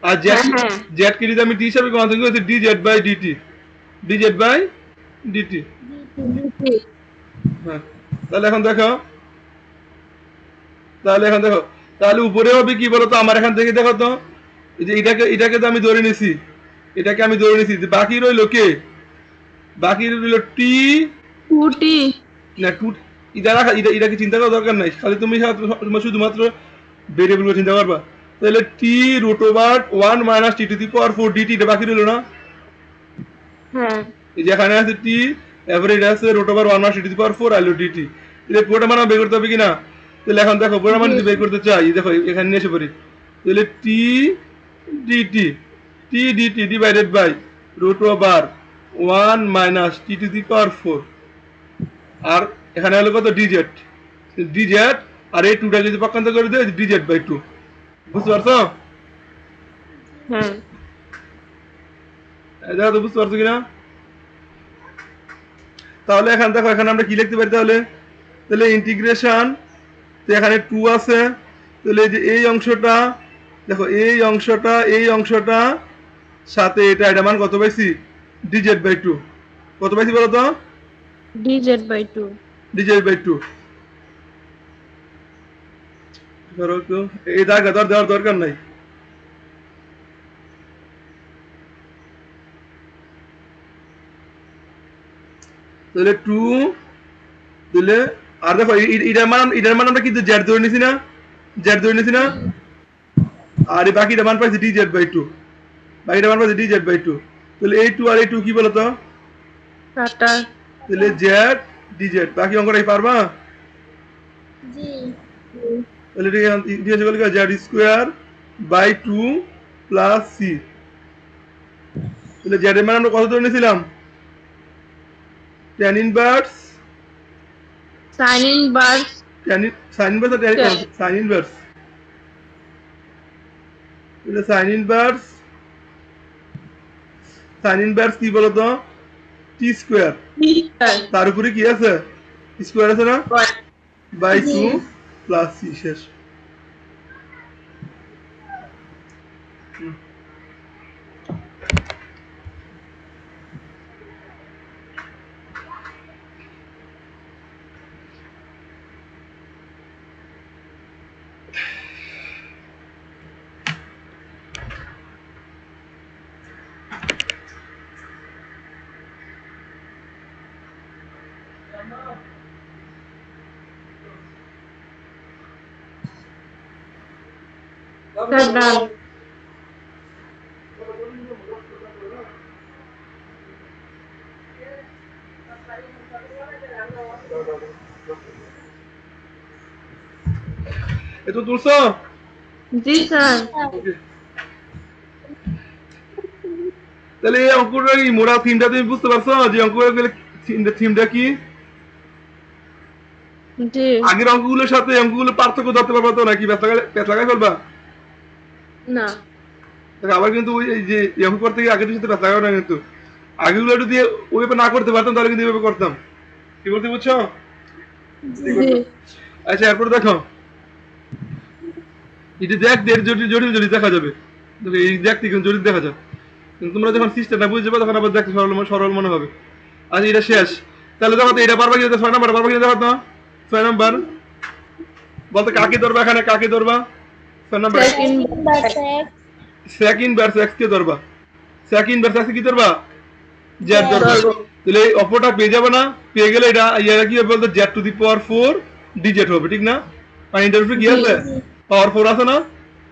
আর জেড, হ্যাঁ হ্যাঁ জেড কে যদি আমি টি হিসাবে কনসিডার করছি, d z by dt, d z by dt. জি হ্যাঁ তাহলে এখন দেখো, তাহলে এখন দেখো, তাহলে উপরে হবে কি বলতো, আমার এখান থেকে দেখো তো, এই যে এটাকে তো আমি ধরে নিছি, এটাকে আমি ধরে নিছি, বাকি রইলো কে? বাকি রইলো টি টুটি। না টু। এটা রাখা, এটাকে চিন্তা করার দরকার নাই, খালি তুমি তোমার শুধুমাত্র ভেরিয়েবল চিন্তা করবা। তাহলে টি √1 - t⁴ ডিটি, এটা বাকি রইলো না? হ্যাঁ এই যে এখানে আছে টি, তারপরে এটা আছে √1 - t⁴ আইলো ডিটি। এটা পুরোটা মান বের করতে হবে কিনা? তাহলে এখন দেখো পুরোটা মান জি যদি বের করতে চাই, দেখো এখানে নিয়ে এসে পড়ি। তাহলে t dt, t dt divided by √1 - t⁴ আর এখানে হলো কত? DZ, DZ. আর এই টুটা যদি পক্ষান্তর করে দেয় ডিজেড বাই 2, বুঝতে পারছো? হ্যাঁ দেখো তো বুঝতে পারছো কিনা? তাহলে এখন দেখো, এখানে আমরা কি লিখতে পারি তাহলে? তাহলে ইন্টিগ্রেশন, তো এখানে 2 আছে, তাহলে এই যে এই অংশটা, দেখো এই অংশটা সাথে এটা মান কত পাইছি? Dz by 2। কত পাইছি বলো তো? Dz by 2। Dz by 2। ধরো তো, এই দাগা দেওয়ার দরকার নাই। তাহলে 2 তাহলে আর দেখো এটার মান আমরা কিন্তু জেড ধরে নিছি না, জেড ধরে নিছি না, আর এই বাকিটা মান পাইছি dz বাই 2, বাকিটা মান পাইছি dz বাই 2। তাহলে এই 2 আর এই 2 কি বলতো? কাটা। তাহলে z dz। বাকি অঙ্কটাই পারবা? জি তাহলে এটা হয়ে গেল z square by 2 plus c। তাহলে z এর মান আমরা কত ধরে নিয়েছিলাম? tan inverse sine inverse sin inverse আর sin ইনভার্স। তাহলে sin ইনভার্স কি বলতো? t স্কয়ার, তার উপরে কি আছে? স্কয়ার আছে না, বাই 2 প্লাস c শেষ। ডান। এ তো তুলছো? জি স্যার। তাহলে এই অঙ্কটা কি মোরা থিমটা তুমি বুঝতে পারছো যে অঙ্কগুলো থিমটা কি? জি আগের অঙ্কগুলোর সাথে অঙ্কগুলো পার্থক্য ধরতে পারবা তো নাকি পেঁচ লাগাই ফেলবা? না। দেখো আবার কিন্তু ওই এই যে এই অঙ্ক করতে গিয়ে আগের সাথে পেঁচ লাগাও না, কিন্তু আগেগুলো যদি ওইভাবে না করতে পারতাম তাহলে কিন্তু এইভাবে করতাম। কি বলতে বুঝছো? জি আচ্ছা এরপর দেখো এটা দেখ জটিল জটিল জটিল দেখা যাবে, দেখো এই দেখতে কিন্তু জটিল দেখা যায়, কিন্তু তোমরা যখন সিস্টেমটা বুঝে যাবে তখন আবার দেখতে সরল মনে হবে। আচ্ছা এটা শেষ, তাহলে দেখো তো এটা পারবা কি? 6 নাম্বার পারবা কিনা দেখো তো। 6 নাম্বার বলতে কাকে ধরবা? এখানে কাকে ধরবা? 6 নাম্বার সেকেন্ড ভার্স এক্স কে ধরবা, সেকেন্ড ভার্স এক্স কি ধরবা? জেড ধরবা। তাহলে এই অপরটা পেয়ে যাবে না, পেয়ে গেলে এটা ইয়ারা কি হবে বলতো? Z two the power 4 digit হবে, ঠিক না? মানে এটার উপরে কি আছে? পাওয়ার 4 আছে না?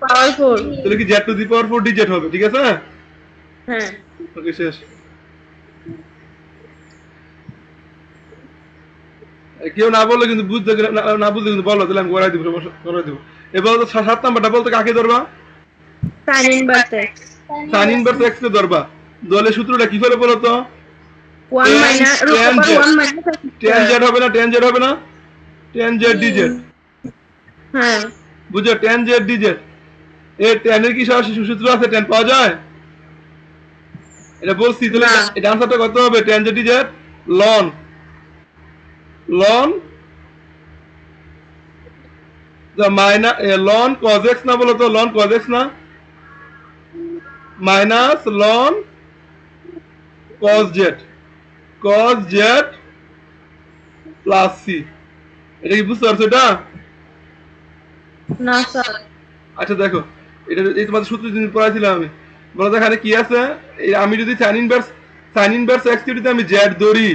পাওয়ারফুল। তাহলে কি Z two the power 4 digit হবে, ঠিক আছে? হ্যাঁ। ওকে শেষ। কেউ না বললে কিন্তু বুঝতে না বুঝলে কিন্তু বলো, তাহলে আমি করাই দিব, করাই দিব। এবার তো 7 নাম্বারটা বলতে কাকে ধরবা? Sine inverse x. Sine inverse x কে ধরবা। দলে সূত্রটা কি করে বলো তো? 1 minus tan z 1 minus tan z হবে না, tan z হবে না, tan z dz। হ্যাঁ। বুঝো tan z dz এর tan এর কি সরাসরি সূত্র আছে? tan পাওয়া যায়? এটা বলছি, তাহলে না। এটা আনসারটা কত হবে? tan z dz ln ln minus ln cos x না বলো তো? ln cos x না, minus ln cos z plus c। এটা কি বুঝতে পারছো এটা? না স্যার। আচ্ছা দেখো এটা এই তোমাদের সূত্র দিন পড়াইছিলাম আমি, বলো তো এখানে কি আছে? আমি যদি সাইন ইনভার্স এক্স কে যদি আমি জেড ধরি,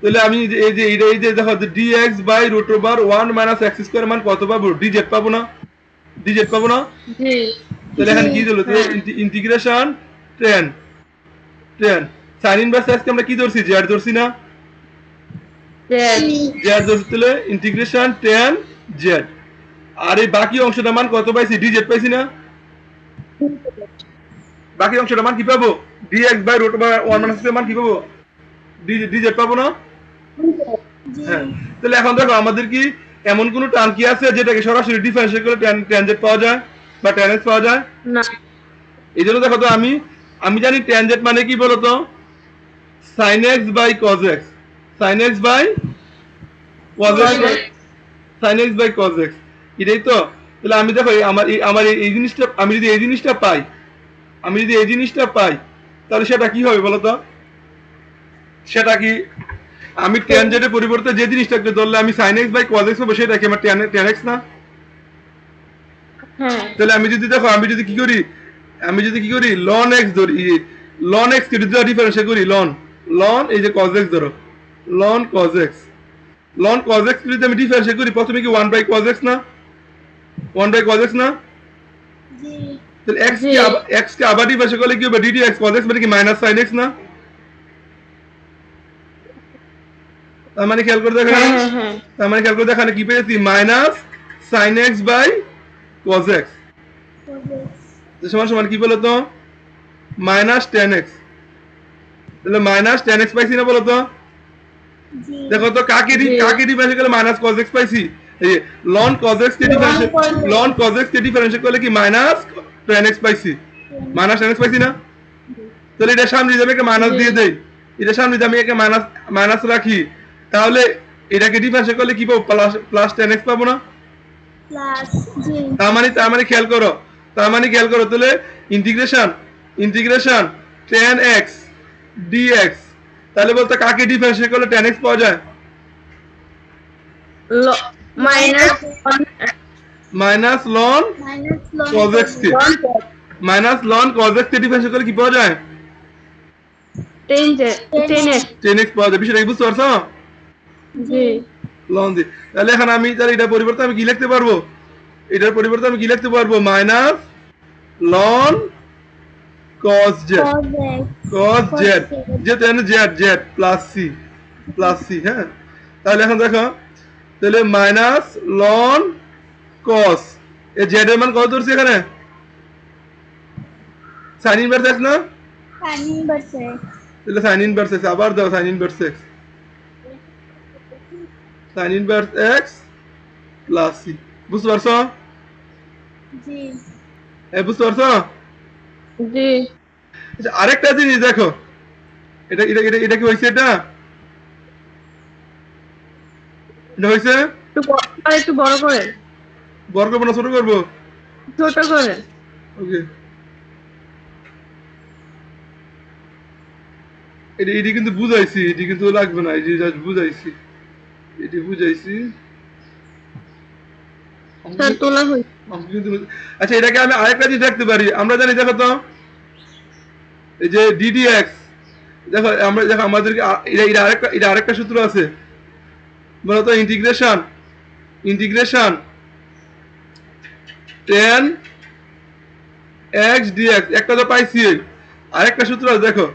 তাহলে আমি এই যে দেখো dx by root over 1 minus x square মান কত পাবো? dz পাবো না, dz পাবো না? জি তাহলে এখানে কি দিল? Integration tan sine inverse x কে আমরা কি ধরছি? জেড ধরছি না, জেড। জেড ধরছি, তাহলে ইন্টিগ্রেশন tan z। আর এই বাকি অংশটা মান কত পাইছি? dz পাইছি না? বাকি অংশটা মান কি পাবো? dx by root over 1 minus এর মান কি পাবো? dz পাবো না? হ্যাঁ। তাহলে এখন দেখো আমাদের কি এমন কোন টার্ম কি আছে যেটাকে সরাসরি ডিফারেন্সিয়েট করে tan z পাওয়া যায় বা tan x পাওয়া যায়? না। এই জন্য দেখো তো আমি জানি tan z মানে কি বলতো? sin x by cos x, sin x by cos x, sin x by cos x, এটাই তো। তাহলে আমি দেখো আমার এই জিনিসটা আমি যদি এই জিনিসটা পাই তাহলে সেটা কি হবে বলতো? সেটা কি আমি tan z এর পরিবর্তে যে জিনিসটাকে ধরলে আমি sin x by cos x হবে, সেটা কি আমার tan x না? হ্যাঁ। তাহলে আমি যদি দেখো আমি যদি কি করি ln x ধরি, ln x কে যদি ডিফারেন্সিয়েট করি ln এই যে cos x ধরো, লন cos x লন cos x যদি আমি ডিফারেন্সিয়েট করি প্রথমে কি 1 বাই cos x না 1 বাই cos x না জি তাহলে x জি। কে x কে আবার ডিফারেন্সিয়েট করলে কি হবে ddx cos x মানে কি মাইনাস sin x না তার মানে খেয়াল করে দেখেন হ্যাঁ হ্যাঁ তার মানে খেয়াল করে দেখেন কি পেয়েছি minus sin x by cos x তো সমান সমান কি বলতো মাইনাস tan x তাহলে মাইনাস tan x পাইছি না বলতো জি দেখো তো কাকে জি। ডিফারেন্সিয়েট করলে মাইনাস cos x পাইছি এই যে ln cos x কে differentiate cos x। ln cos x কে ডিফারেন্সিয়েট করলে কি মাইনাস tan x পাইছি মাইনাস tan x পাইছি না তাহলে এটা সামনে যদি আমি একটা মাইনাস জি। দিয়ে দেই এটা সামনে যদি আমি একটা মাইনাস রাখি তাহলে এটাকে ডিফারেন্সিয়েট করলে কি পাবো প্লাস tan x পাবো না প্লাস জি তার মানে খেয়াল করো তাহলে ইন্টিগ্রেশন tan x dx তাহলে বলতে কাকে ডিফারেন্সিয়েট করলে tan x পাওয়া যায় minus minus ln minus loan cos x কে মাইনাস ln cos x কে ডিফারেন্সিয়েট করলে কি পাওয়া যায় 10x 10x পাওয়া যায় বিষয়টা কি বুঝতে পারছো জি ln দিয়ে তাহলে এখন আমি তাহলে এটা পরিবর্তে আমি কি লিখতে পারবো এটার পরিবর্তে আমি কি লিখতে পারবো minus ln cos z cos z যেহেতু এখানে z প্লাস c হ্যাঁ তাহলে এখন দেখো তাহলে মাইনাস ln cos এ z এর মান কত ধরছি এখানে sin ইনভার্স x না সাইন ইনভার্স তাহলে sin ইনভার্স x আবার দাও sin inverse x sin inverse x plus c বুঝতে পারছো জি বুঝতে পারছো জি আচ্ছা, আরেকটা জিনিস দেখো এটা কি হয়েছে এটা হয়েছে একটু বড় করে বড় করবো না ছোট করবো ছোট করে ওকে এটি কিন্তু বুঝাইছি এটি কিন্তু লাগবে না এটি জাস্ট বুঝাইছি এটি বুঝাইছি স্যার তোলা হয়েছে আচ্ছা এটাকে আমি আরেকটা জিনিস রাখতে পারি আমরা জানি দেখো তো এই যে ddx দেখো আমাদেরকে এটা আরেকটা সূত্র আছে বলতো ইন্টিগ্রেশন tan x dx একটা তো পাইছি আরেকটা সূত্র আছে দেখো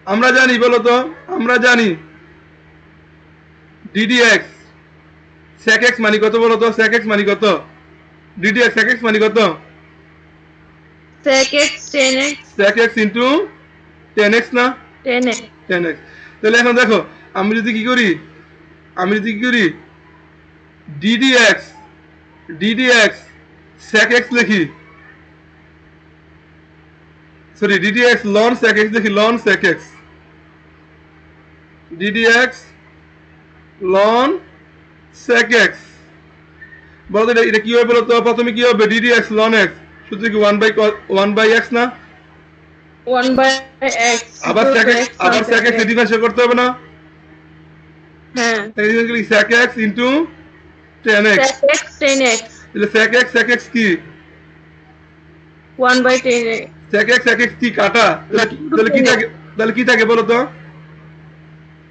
আমরা জানি ddx sec x মানে কত বলতো sec x মানে কত ddx sec x মানে কত sec x 10x sec x into tan x না 10x 10x তাহলে এখন দেখো আমি যদি কি করি ddx sec x লিখি sorry ddx ln sec x লিখি ln sec x ddx ln sec x বলতো এটা কি হবে বলতো প্রথমে কি হবে ddx ln x সূত্র কি 1 বাই x না 1/x আবার sec x ডিফারেন্সিয়েট করতে হবে না হ্যাঁ তাহলে কি sec x into tan x sec x 10x তাহলে sec x কি 1/10x sec x কি কাটা তাহলে কি থাকে বলো তো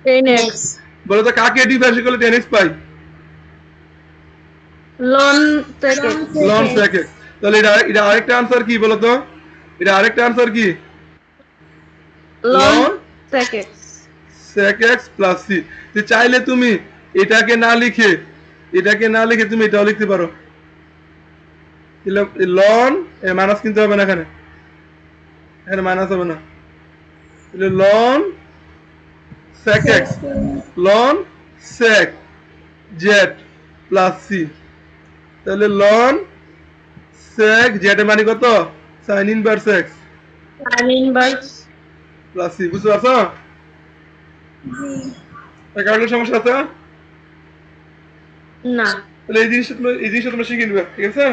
10x বলো তো কাকে ডিফারেন্সিয়েট করলে tan x পাই ln sec x ln sec x তাহলে এটা আরেকটা आंसर কি বলো তো এটা আরেকটা आंसर কি ln sec x sec x plus c তো চাইলে তুমি এটাকে না লিখে তুমি এটাও লিখতে পারো ln এ মাইনাস কিনতে হবে না এখানে মাইনাস হবে না তাহলে ln sec x ln sec z plus c তাহলে ln sec z এর মানে কত sin inverse x sin inverse plus c বুঝতে পারছো জি কারণে সমস্যা আছে না তাহলে এই জিনিসটা তোমরা শিখে নিবে ঠিক আছে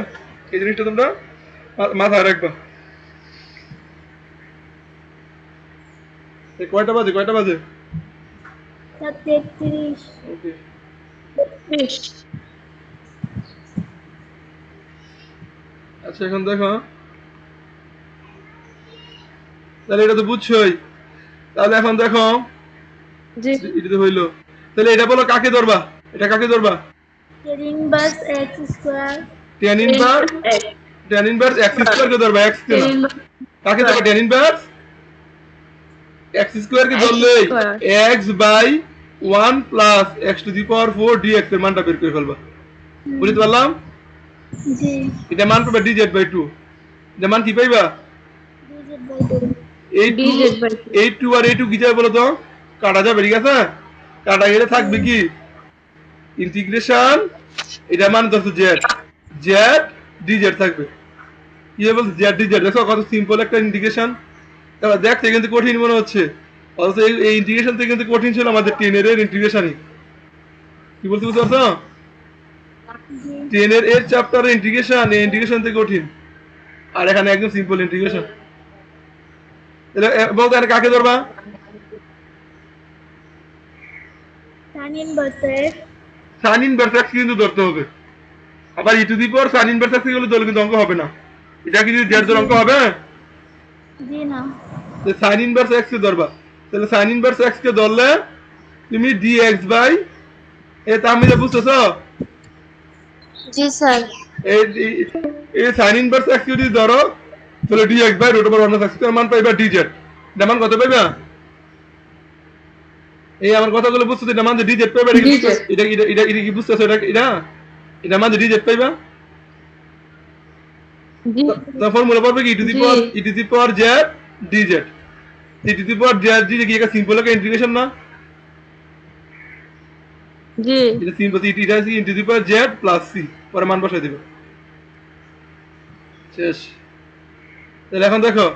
এই জিনিসটা তোমরা মাথায় রাখবা কয়টা বাজে 33 ওকে ইস, আচ্ছা এখন দেখো তাহলে এটা তো বুঝছোই তাহলে এখন দেখো জি এটা তো হইলো। তাহলে এটা বলো কাকে ধরবা, এটা কাকে ধরবা? tan inverse x square. tan inverse, tan inverse x square কে ধরবা, x কে tan না। inverse কাকে ধরবা? tan ইনভার্স x স্কয়ার কে x ধরলে square. x by 1 plus x to the power 4 dx এর মানটা বের করে ফেলবা। বুঝতে পারলাম? জি এটা মান পাবে dz বাই 2। এটা মান কি পাইবা? dz by 2. এই 2, dz by 2. এই 2 আর এই 2 কি যাবে বলো তো? কাটা যাবে, ঠিক আছে? কাটা গেলে থাকবে কি? ইন্টিগ্রেশন, এটা মান ধরছো z, z dz থাকবে। কি হবে বলতো? z dz। দেখো কত সিম্পল একটা ইন্টিগ্রেশন। এবার দেখতে কিন্তু কঠিন মনে হচ্ছে, অথচ এই ইন্টিগ্রেশন থেকে কিন্তু কঠিন ছিল আমাদের 10 এর ইন্টিগ্রেশনই। কি বলতে বুঝতে পারছো? জি 10 এর চ্যাপ্টারের ইন্টিগ্রেশন, এই ইন্টিগ্রেশন থেকে কঠিন, আর এখানে একদম সিম্পল ইন্টিগ্রেশন। তাহলে বলতো এখানে কাকে ধরবা? tan inverse x. Sine inverse x কিন্তু ধরতে হবে। আবার e to the power sine inverse x গেলে ধরলে কিন্তু অঙ্ক হবে না। এটা কি যদি z ধরে অঙ্ক হবে? জি না সাইন ইনভার্স x কে ধরবা। তাহলে সাইন ইনভার্স x কে ধরলে তুমি dx বাই, এ তাহমিদা বুঝতেছো? জি স্যার। এই সাইন ইনভার্স x যদি ধরো তাহলে dx by root over 1 x এর মান পাইবা dz। এটা মান কত পাইবা? এই আমার কথাগুলো বুঝছো? এটা মান যে dz পাইবা, এটা কি dz এটা এটা এটা এটা কি বুঝতেছো? এটা এটা এটা মান যে dz পাইবা। জি তো ফর্মুলা পড়বে কি? E to the power z dz। E to the power z dz কি একটা সিম্পল একটা ইন্টিগ্রেশন না? জি এটা সিম্পল, এটা e to the power z plus c, পরে মান বসাই দিবে, শেষ। তাহলে এখন দেখো,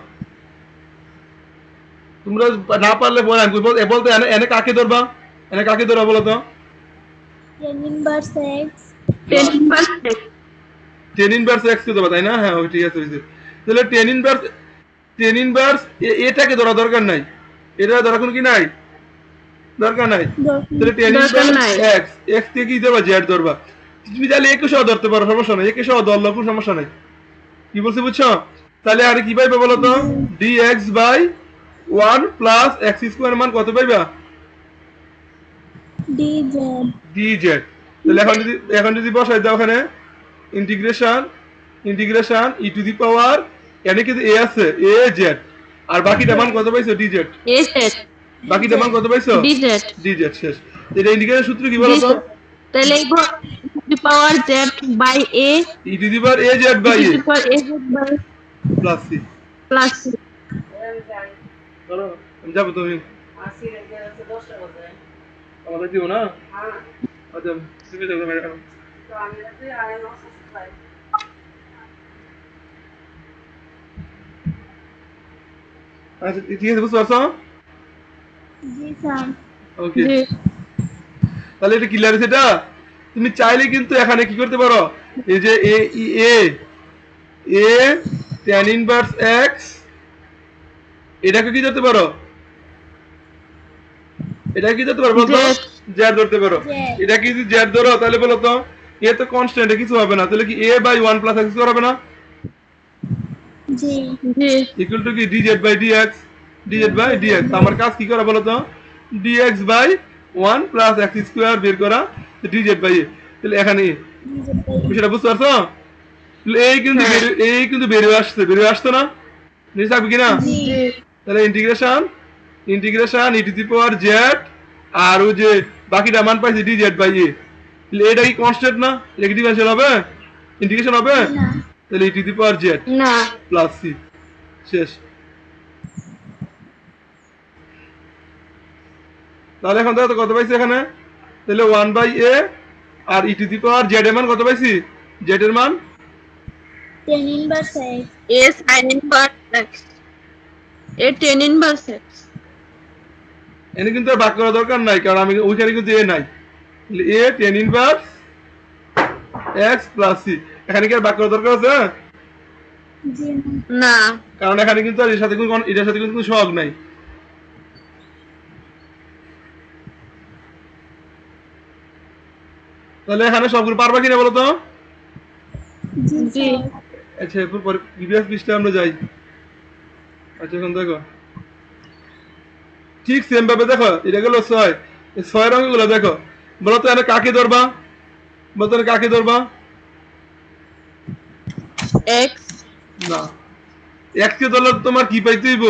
তোমরা না পারলে বলে আমি বলতে এনে এনে কাকে ধরবা? এনে কাকে ধরবা বলো তো? tan inverse x. tan inverse x. Ten inverse x কে ধরবা, তাই না? হ্যাঁ ওকে, ঠিক আছে বুঝছি। তাহলে টেন ইনভার্স এটাকে ধরা দরকার নাই, এটা ধরা কোনো কি নাই, দরকার নাই। তাহলে টেন দরকার ইনভার্স নাই। এক্স, এক্স কে কি ধরবা? জেড ধরবা। তুমি তাহলে একে সহ ধরতে পারো, সমস্যা নাই, একে সহ ধরলে কোনো সমস্যা নাই। কি বলছি বুঝছো? তাহলে আর কি পাইবে বলো তো? dx by 1 plus x square মান কত পাইবা? dz. dz। তাহলে এখন যদি বসাই দাও ওখানে ইন্টিগ্রেশন, ই টু দি পাওয়ার, এখানে কিন্তু a আছে, a z, আর বাকিটা মান কত পাইছো? dz। az বাকিটা মান কত পাইছো? dz dz, শেষ। এটা ইন্টিগ্রেশন সূত্র কি বলো তো? তাহলে the power z by a e to the power a z by to a the power az by plus c। plus c. চলো আমি যাবো, তুমি আমাদের দিও না? আচ্ছা তুমি যাবো ম্যাডাম। আচ্ছা ঠিক আছে, বুঝতে পারছো? জি স্যার ওকে, জি তাহলে এটা ক্লিয়ার আছে। এটা তুমি চাইলে কিন্তু এখানে কি করতে পারো, এই যে এ এ এ tan ইনভার্স x, এটাকে কি ধরতে পারো? এটা কি ধরতে পারো বলতো? Z। z ধরতে পারো। Z। এটা কি যদি z ধরো তাহলে বলো তো, এ তো কনস্ট্যান্ট, কিছু হবে না। তাহলে কি a বাই 1 প্লাস x হবে না? জি জি ইকুয়াল টু কি dz by dx, dz by dx। আমার কাজ কি করা বলো তো? dx by 1 plus x square বের করা, dz বাই a। তাহলে এখানে dz by বিষয়টা বুঝতে পারছো? তাহলে এই কিন্তু বেরিয়ে আসতো না? নিশ্চয় থাকবে কিনা? জি জি তাহলে integration e to the power z, আর ওই যে বাকিটা মান পাইছি dz বাই a। তাহলে এটা কি কনস্ট্যান্ট না? এটা কি ডিফারেন্সিয়াল হবে? ইন্টিগ্রেশন হবে? না তাহলে ই টু দি পাওয়ার জেড না প্লাস c, শেষ। তাহলে এখন দেখো তো কত পাইছি এখানে? তাহলে 1 বাই a, আর e to the power z এর মান কত পাইছি? জেড এর মান tan inverse x. a sin inverse x a tan inverse x. এনে কিন্তু আর ভাগ করা দরকার নাই, কারণ আমি ওইখানে কিন্তু এ নাই। তাহলে a tan inverse x plus c, এখানে কি আর ভাগ করা দরকার আছে? জি না কারণ এখানে কিন্তু আর এটার সাথে কিন্তু কোনো সহগ নাই। তাহলে এখানে সবগুলো পারবা কিনা বলো তো? জি জি স্যার আচ্ছা এরপর পরে প্রিভিয়াস পৃষ্ঠায় আমরা যাই। আচ্ছা এখন দেখো, ঠিক সেম ভাবে দেখো এটা গেল 6 এই 6 এর অঙ্কগুলো দেখো বলো তো এখানে কাকে ধরবা বলো তো এখানে কাকে ধরবা x না x কে ধরলে তোমার কি পাইতে হইব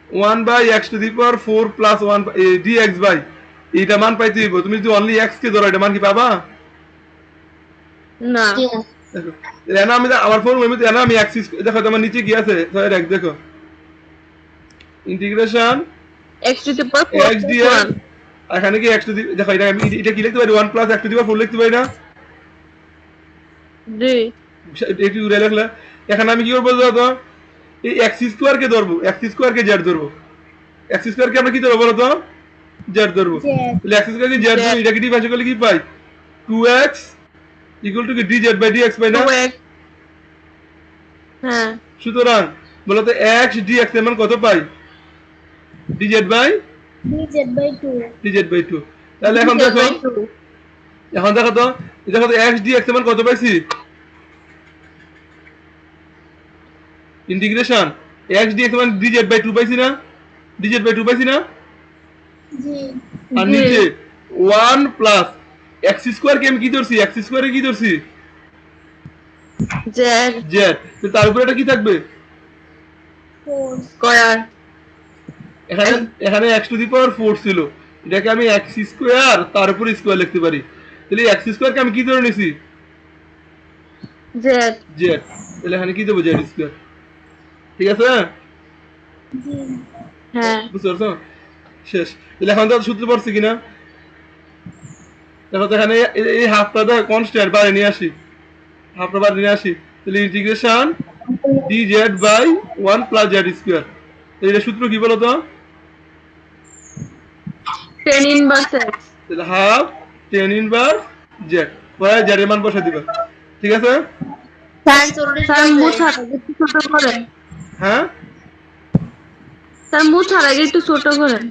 1/x⁴ প্লাস 1 dx বাই এইটা মান পাইতে হইব তুমি যদি অনলি x কে ধরো এটা মান কি পাবা না জি দেখো এখানে আমি আমার ফর্মুলা আমি এখানে আমি x দেখো তোমার নিচে কি আছে 6 এর 1 দেখো integration x to the power 4 x plus dx 1 এখানে কি x দেখো এটা আমি এটা কি লিখতে পারি 1 প্লাস x⁴ লিখতে পারি না জি একটু উড়ে লিখলে এখানে আমি কি করবো তো এই x² কে ধরবো x² কে z ধরবো x² কে আমরা কি ধরবো বলো তো z ধরবো Z তাহলে x² কে z ধরবো এটা কি ডিভাইড করলে কি পাই 2x ইকুয়াল টু কি dz/dx পাই না 2x হ্যাঁ সুতরাং বলো তো x dx এর মান কত পাই dz/2 তাহলে এখন দেখো তো দেখো তো x dx এর মান কত পাইছি ইন্টিগ্রেশন x dx এর মান dz/2 পাইছি না dz/2 পাইছি না জি আর জি। নিচে 1 প্লাস x² কে আমি কি ধরছি x² এ কি ধরছি z z তো তার উপরে এটা কি থাকবে 4 স্কয়ার এখানে এখানে x⁴ ছিল এটাকে আমি x² তার উপর স্কয়ার লিখতে পারি তাহলে x² কে আমি কি ধরে নিছি z z তাহলে এখানে কি দেবো z², ঠিক আছে জি হ্যাঁ বুঝতে পারছো শেষ তাহলে এখন তো সূত্র পড়ছি কিনা দেখো তো এখানে এই হাফটা তো কনস্ট্যান্ট বাইরে নিয়ে আসি হাফটা বাইরে নিয়ে আসি তাহলে ইন্টিগ্রেশন dz/1 প্লাস z², এটা সূত্র কি বলো তো 10 inverse x তাহলে হাফ 10 z পরে z এর মান বসে দিবা, ঠিক আছে স্যার জরুরি স্যার মুছার আগে একটু ছোট করেন হ্যাঁ স্যার মুছার আগে একটু ছোট করেন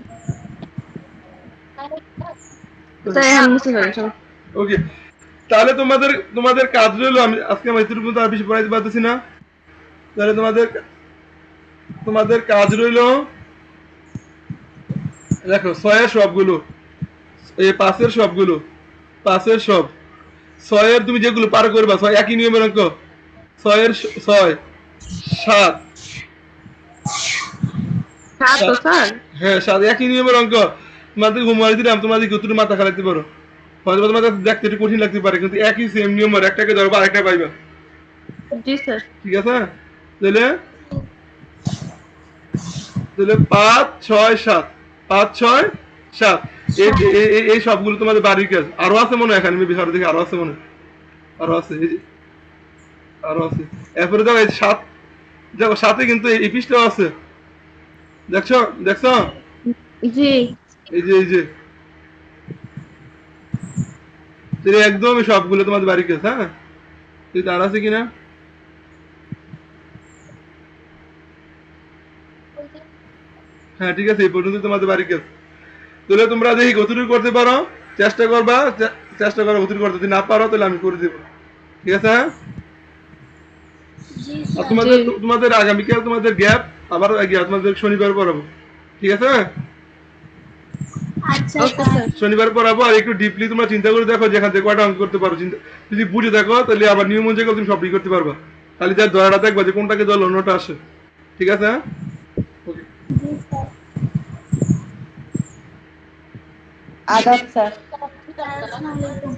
স্যার হ্যাঁ মুছে ফেলেন সব। ওকে তাহলে তোমাদের কাজ রইলো আমি আজকে আমি এতটুকু পর্যন্ত আর বেশি পড়াইতে পারতেছি না তাহলে তোমাদের কাজ রইলো দেখো 6 এর সবগুলো এই 5 এর সবগুলো 5 এর সব 6 এর তুমি যেগুলো পার করবা 6 একই নিয়মের অঙ্ক 6 এর 6 7 সাত তো স্যার হ্যাঁ 7 একই নিয়মের অঙ্ক তোমাদের হোমওয়ার্ক দিলাম তোমাদের কতটুকু মাথা খালাইতে পারো হয়তো তোমাদের দেখতে একটু কঠিন লাগতে পারে কিন্তু একই সেম নিয়মের একটাকে ধরবা আরেকটা পাইবা, জি স্যার ঠিক আছে তাহলে 5 6 7 5 6 7 এই সবগুলো তোমাদের বাড়ির কাজ আরো আছে মনে হয় এখানে আমি বিহার দেখি আরো আছে মনে হয় আরো আছে এই যে আরো আছে এরপরে দেখো এই 7 দেখো 7 এ কিন্তু এই পিসটাও আছে দেখছো জি এই যে তাহলে একদম এই সবগুলো তোমাদের বাড়ির কাজ, হ্যাঁ তুই তার আছে কিনা হ্যাঁ ঠিক আছে এই পর্যন্ত তোমাদের বাড়ির কাজ তাহলে তোমরা দেখি কতটুকু করতে পারো চেষ্টা করবা চেষ্টা করো কতটুকু করতে যদি না পারো তাহলে আমি করে দেবো, ঠিক আছে হ্যাঁ জি আর স্যার তোমাদের আগামীকাল তোমাদের গ্যাপ আবার তোমাদের শনিবার পড়াবো, ঠিক আছে আচ্ছা ওকে স্যার স্যার শনিবার পড়াবো আর একটু ডিপলি তোমরা চিন্তা করে দেখো যেখান থেকে কয়টা অঙ্ক করতে পারো যদি বুঝে দেখো তাহলে আবার নিয়ম অনুযায়ী তুমি সবই করতে পারবা খালি যা ধরাটা দেখবা যে কোনটাকে ধরলে অন্যটা আসে, ঠিক আছে হ্যাঁ ওকে জি স্যার আদাব স্যার আসসালামু আলাইকুম